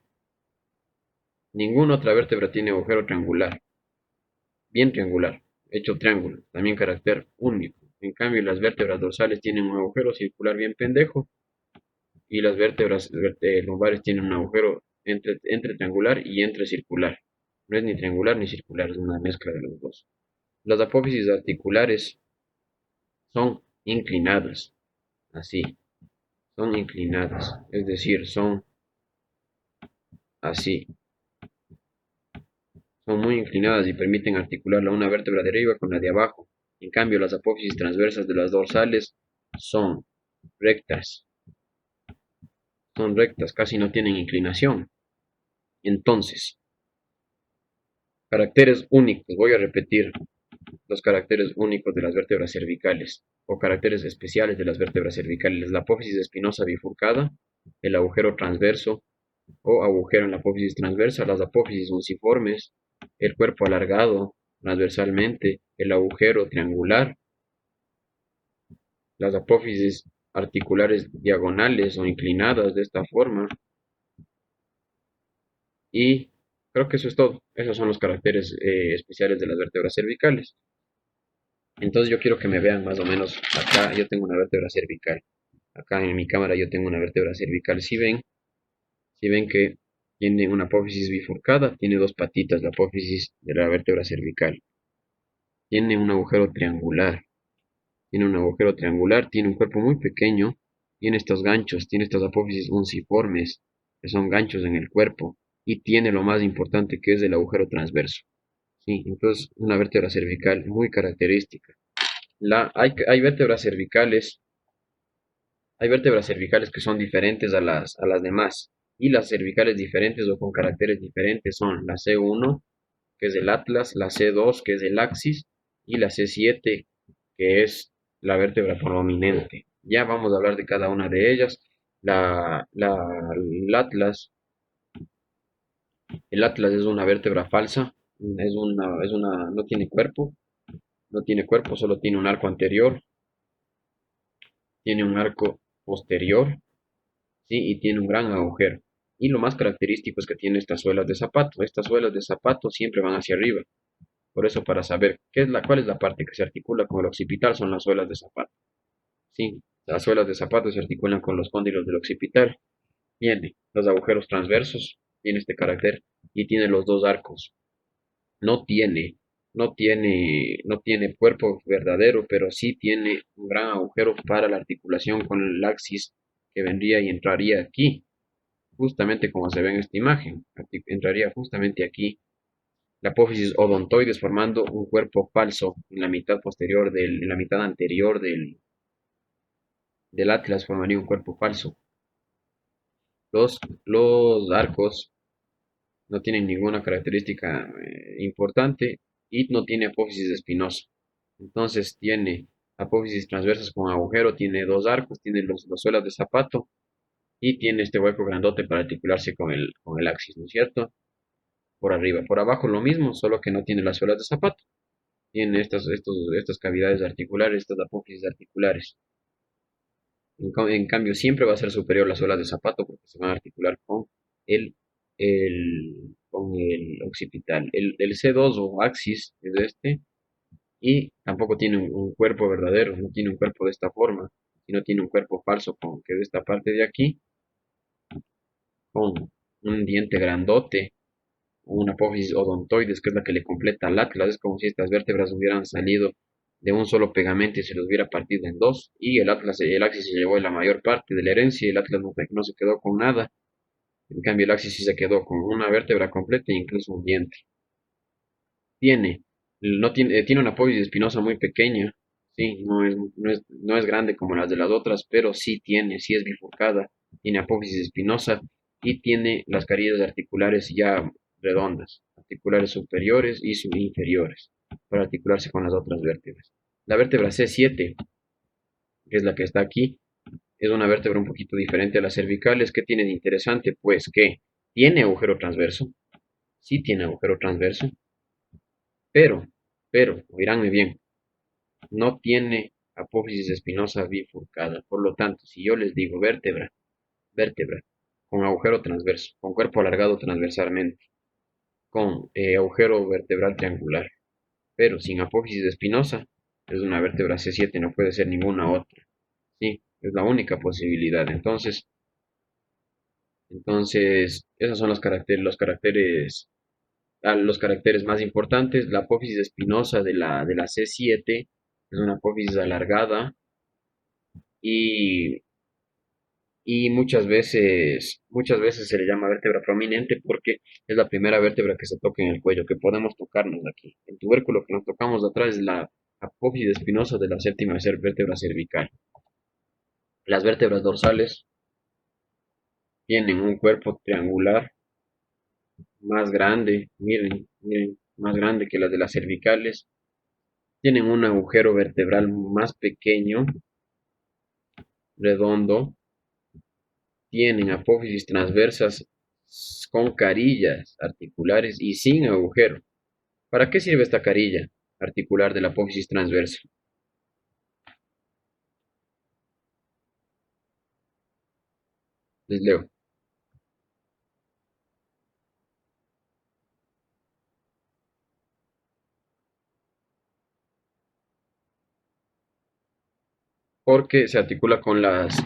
Speaker 1: Ninguna otra vértebra tiene agujero triangular, bien triangular, hecho triángulo, también carácter único. En cambio, las vértebras dorsales tienen un agujero circular bien pendejo y las vértebras lumbares tienen un agujero entre triangular y entre circular. No es ni triangular ni circular, es una mezcla de los dos. Las apófisis articulares son inclinadas, así, son inclinadas, es decir, son así, son muy inclinadas y permiten articular la una vértebra de arriba con la de abajo. En cambio, las apófisis transversas de las dorsales son rectas, casi no tienen inclinación. Entonces, caracteres únicos, voy a repetir. los caracteres únicos de las vértebras cervicales o caracteres especiales de las vértebras cervicales: la apófisis espinosa bifurcada, el agujero transverso o agujero en la apófisis transversa, las apófisis unciformes, el cuerpo alargado transversalmente, el agujero triangular, las apófisis articulares diagonales o inclinadas de esta forma. Y creo que eso es todo. Esos son los caracteres especiales de las vértebras cervicales. Entonces yo quiero que me vean más o menos. Acá yo tengo una vértebra cervical. Acá en mi cámara yo tengo una vértebra cervical. Si ven que tiene una apófisis bifurcada, tiene dos patitas, la apófisis de la vértebra cervical. Tiene un agujero triangular. Tiene un agujero triangular, tiene un cuerpo muy pequeño, tiene estos ganchos, tiene estas apófisis unciformes, que son ganchos en el cuerpo, y tiene lo más importante que es el agujero transverso. Sí, entonces una vértebra cervical muy característica. Hay vértebras cervicales que son diferentes a las demás, y las cervicales diferentes o con caracteres diferentes son la C1, que es el atlas, la C2, que es el axis, y la C7, que es la vértebra prominente. Ya vamos a hablar de cada una de ellas. El atlas es una vértebra falsa, no tiene cuerpo, solo tiene un arco anterior, tiene un arco posterior, ¿sí? Y tiene un gran agujero. Y lo más característico es que tiene estas suelas de zapato. Estas suelas de zapato siempre van hacia arriba. Por eso, para saber cuál es la parte que se articula con el occipital, son las suelas de zapato. Sí, las suelas de zapato se articulan con los cóndilos del occipital. Tiene los agujeros transversos, tiene este carácter, y tiene los dos arcos. No tiene, no tiene cuerpo verdadero, pero sí tiene un gran agujero para la articulación con el axis, que vendría y entraría aquí, justamente como se ve en esta imagen. Entraría justamente aquí la apófisis odontoides, formando un cuerpo falso en la mitad posterior en la mitad anterior del atlas, formaría un cuerpo falso. Los arcos no tienen ninguna característica importante, y no tiene apófisis espinosa. Entonces tiene apófisis transversas con agujero, tiene dos arcos, tiene los suelas de zapato, y tiene este hueco grandote para articularse con el axis, ¿no es cierto? Por arriba. Por abajo lo mismo, solo que no tiene las suelas de zapato. Tiene estas cavidades articulares, estas apófisis articulares. En cambio, siempre va a ser superior las suelas de zapato, porque se van a articular con el occipital. El C2 o axis es este, y tampoco tiene un cuerpo verdadero, no tiene un cuerpo de esta forma, sino tiene un cuerpo falso, que de esta parte de aquí, con un diente grandote, una apófisis odontoides, que es la que le completa al atlas. Es como si estas vértebras hubieran salido de un solo pegamento y se los hubiera partido en dos, y el axis se llevó la mayor parte de la herencia, y el atlas no se quedó con nada. En cambio, el axis sí se quedó con una vértebra completa e incluso un diente. Tiene, no tiene, tiene una apófisis espinosa muy pequeña, sí, no es grande como las de las otras, pero sí es bifurcada, tiene apófisis espinosa, y tiene las carillas articulares ya redondas, articulares superiores y inferiores, para articularse con las otras vértebras. La vértebra C7, que es la que está aquí, es una vértebra un poquito diferente a las cervicales. ¿Qué tiene de interesante? Pues que tiene agujero transverso, sí tiene agujero transverso, pero, oiránme bien, no tiene apófisis espinosa bifurcada. Por lo tanto, si yo les digo vértebra, con agujero transverso, con cuerpo alargado transversalmente, con agujero vertebral triangular, pero sin apófisis espinosa, es una vértebra C7, no puede ser ninguna otra. Sí, es la única posibilidad. Entonces, esos son los caracteres más importantes. La apófisis espinosa de la C7 es una apófisis alargada, y, y muchas veces se le llama vértebra prominente, porque es la primera vértebra que se toca en el cuello, que podemos tocarnos aquí. El tubérculo que nos tocamos de atrás es la apófisis espinosa de la séptima vértebra cervical. Las vértebras dorsales tienen un cuerpo triangular más grande, miren, más grande que las de las cervicales, tienen un agujero vertebral más pequeño, redondo, tienen apófisis transversas con carillas articulares y sin agujero. ¿Para qué sirve esta carilla articular de la apófisis transversa? Les leo. Porque se articula con las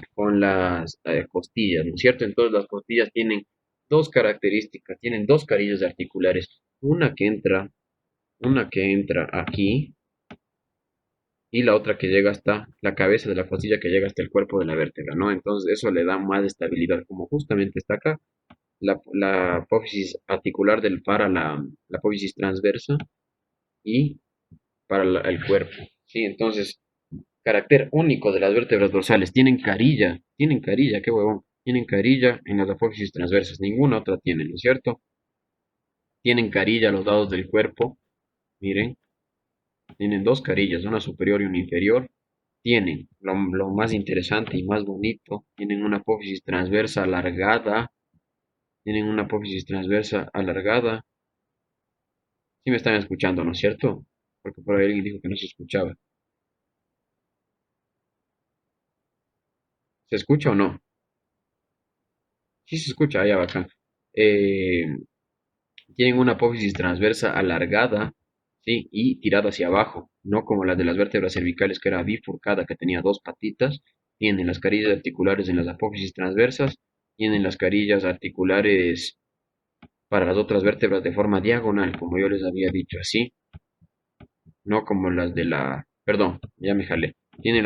Speaker 1: costillas, ¿no es cierto? Entonces las costillas tienen dos características, tienen dos carillas articulares, una que entra, una que entra aquí y la otra que llega hasta la cabeza de la costilla que llega hasta el cuerpo de la vértebra, ¿no? Entonces eso le da más estabilidad, como justamente está acá, la apófisis articular del para la apófisis transversa y para el cuerpo, ¿sí? Entonces, carácter único de las vértebras dorsales, tienen carilla, qué huevón, tienen carilla en las apófisis transversas, ninguna otra tiene, ¿no es cierto? Tienen carilla a los lados del cuerpo, miren, tienen dos carillas, una superior y una inferior. Tienen lo más interesante y más bonito, tienen una apófisis transversa alargada, tienen una apófisis transversa alargada. Sí me están escuchando, ¿no es cierto? Porque por ahí alguien dijo que no se escuchaba. ¿Se escucha o no? Sí se escucha, ya bacán. Eh, Tienen una apófisis transversa alargada, ¿sí? Y tirada hacia abajo, no como la de las vértebras cervicales que era bifurcada, que tenía dos patitas. Tienen las carillas articulares en las apófisis transversas, tienen las carillas articulares para las otras vértebras de forma diagonal, como yo les había dicho, así, no como las de la, perdón, ya me jalé. Tienen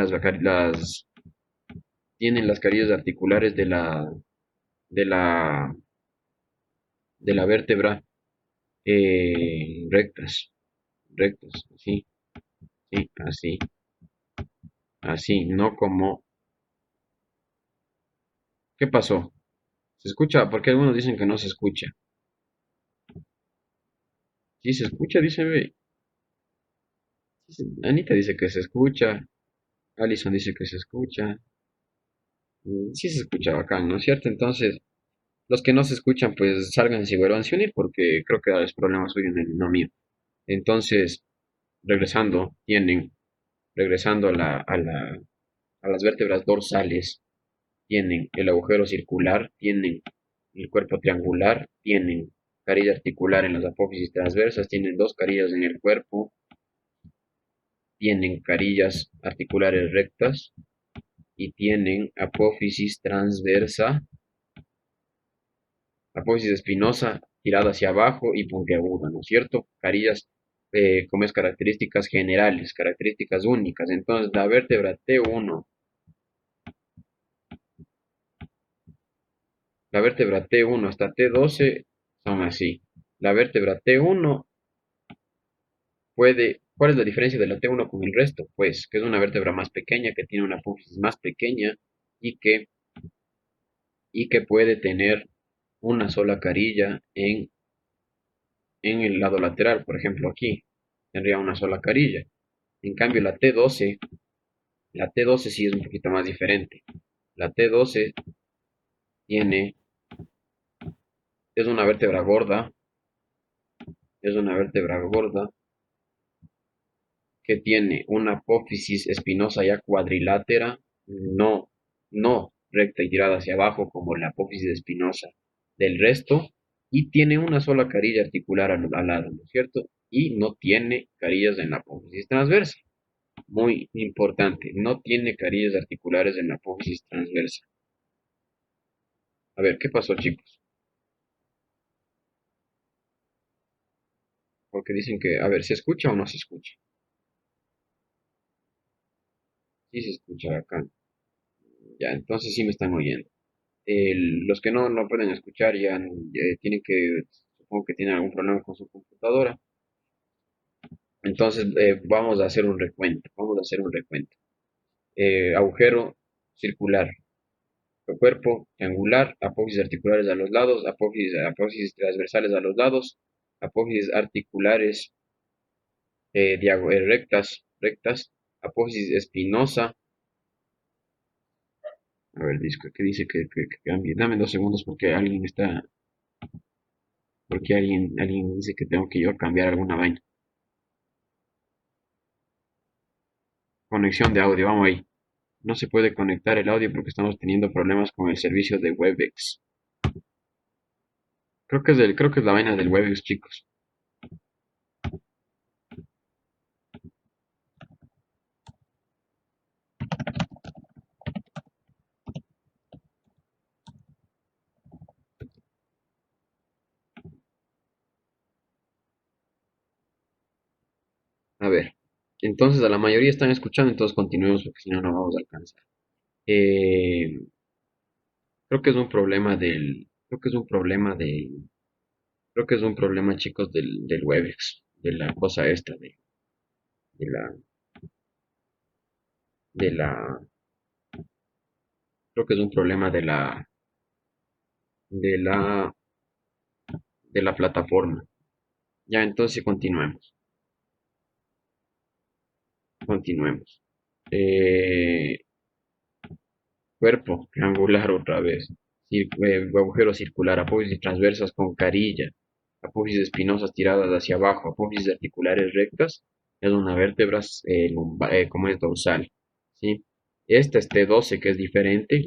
Speaker 1: tienen las carillas articulares de la, de la vértebra rectas, rectas, así, sí, así, así, no como, ¿qué pasó? ¿Se escucha? Porque algunos dicen que no se escucha. Sí se escucha, dice, ve. Anita dice que se escucha, Alison dice que se escucha. Sí se escucha bacán, ¿no es cierto? Entonces, los que no se escuchan, pues salgan si vuelvan a unir porque creo que es problema suyo en el no mío. Entonces, regresando, regresando a las vértebras dorsales, tienen el agujero circular, tienen el cuerpo triangular, tienen carilla articular en las apófisis transversas, tienen dos carillas en el cuerpo, tienen carillas articulares rectas y tienen apófisis transversa, apófisis espinosa tirada hacia abajo y puntiaguda, ¿no es cierto? Carillas como es características generales, características únicas. Entonces, la vértebra T1, la vértebra T1 hasta T12 son así. La vértebra T1 ¿cuál es la diferencia de la T1 con el resto? Pues que es una vértebra más pequeña, que tiene una apófisis más pequeña y que, y que puede tener una sola carilla en el lado lateral, por ejemplo aquí, tendría una sola carilla. En cambio la T12 sí es un poquito más diferente. La T12 tiene, es una vértebra gorda, es una vértebra gorda que tiene una apófisis espinosa ya cuadrilátera, no, no recta y tirada hacia abajo como la apófisis espinosa del resto, y tiene una sola carilla articular al lado, ¿no es cierto? Y no tiene carillas en la apófisis transversa. Muy importante, no tiene carillas articulares en la apófisis transversa. A ver, ¿qué pasó, chicos? Porque dicen que, a ver, ¿se escucha o no se escucha? Sí se escucha acá. Ya, entonces sí me están oyendo. Los que no pueden escuchar ya tienen que, supongo que tienen algún problema con su computadora. Entonces vamos a hacer un recuento, vamos a hacer un recuento. Agujero circular, cuerpo triangular, apófisis articulares a los lados, apófisis transversales a los lados, apófisis articulares rectas, apófisis espinosa. A ver, disco, ¿qué dice que cambie? Dame 2 segundos porque alguien dice que tengo que yo cambiar alguna vaina. Conexión de audio, vamos ahí. No se puede conectar el audio porque estamos teniendo problemas con el servicio de Webex. Creo que es la vaina del Webex, chicos. A ver. Entonces a la mayoría están escuchando, entonces continuemos porque si no, no vamos a alcanzar. Eh, creo que es un problema creo que es un problema creo que es un problema, chicos, del Webex, de la cosa esta, de la, de la, creo que es un problema de la, de la plataforma. Ya, entonces continuemos. Eh, cuerpo triangular otra vez. Agujero circular, apófisis transversas con carilla, apófisis espinosas tiradas hacia abajo, apófisis articulares rectas. Es una vértebra como es dorsal. ¿Sí? Esta es T12 que es diferente.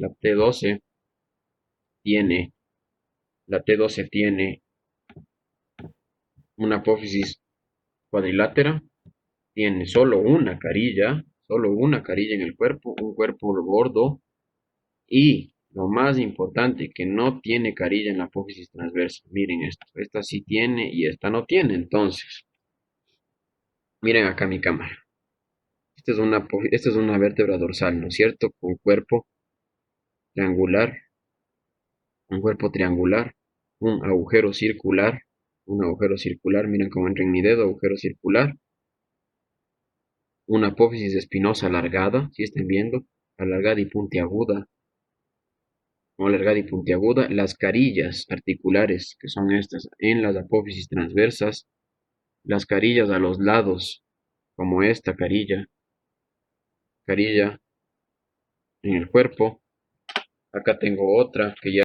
Speaker 1: Tiene, la T12 tiene una apófisis cuadrilátera, tiene solo una carilla en el cuerpo, un cuerpo gordo y lo más importante, que no tiene carilla en la apófisis transversa. Miren esto, esta sí tiene y esta no tiene. Entonces, miren acá mi cámara. Esta es una vértebra dorsal, ¿no es cierto? Con triangular, un cuerpo triangular, un agujero circular, un agujero circular, miren cómo entra en mi dedo, agujero circular, una apófisis espinosa alargada, si están viendo, alargada y puntiaguda, o alargada y puntiaguda, las carillas articulares, que son estas, en las apófisis transversas, las carillas a los lados, como esta carilla en el cuerpo. Acá tengo otra que ya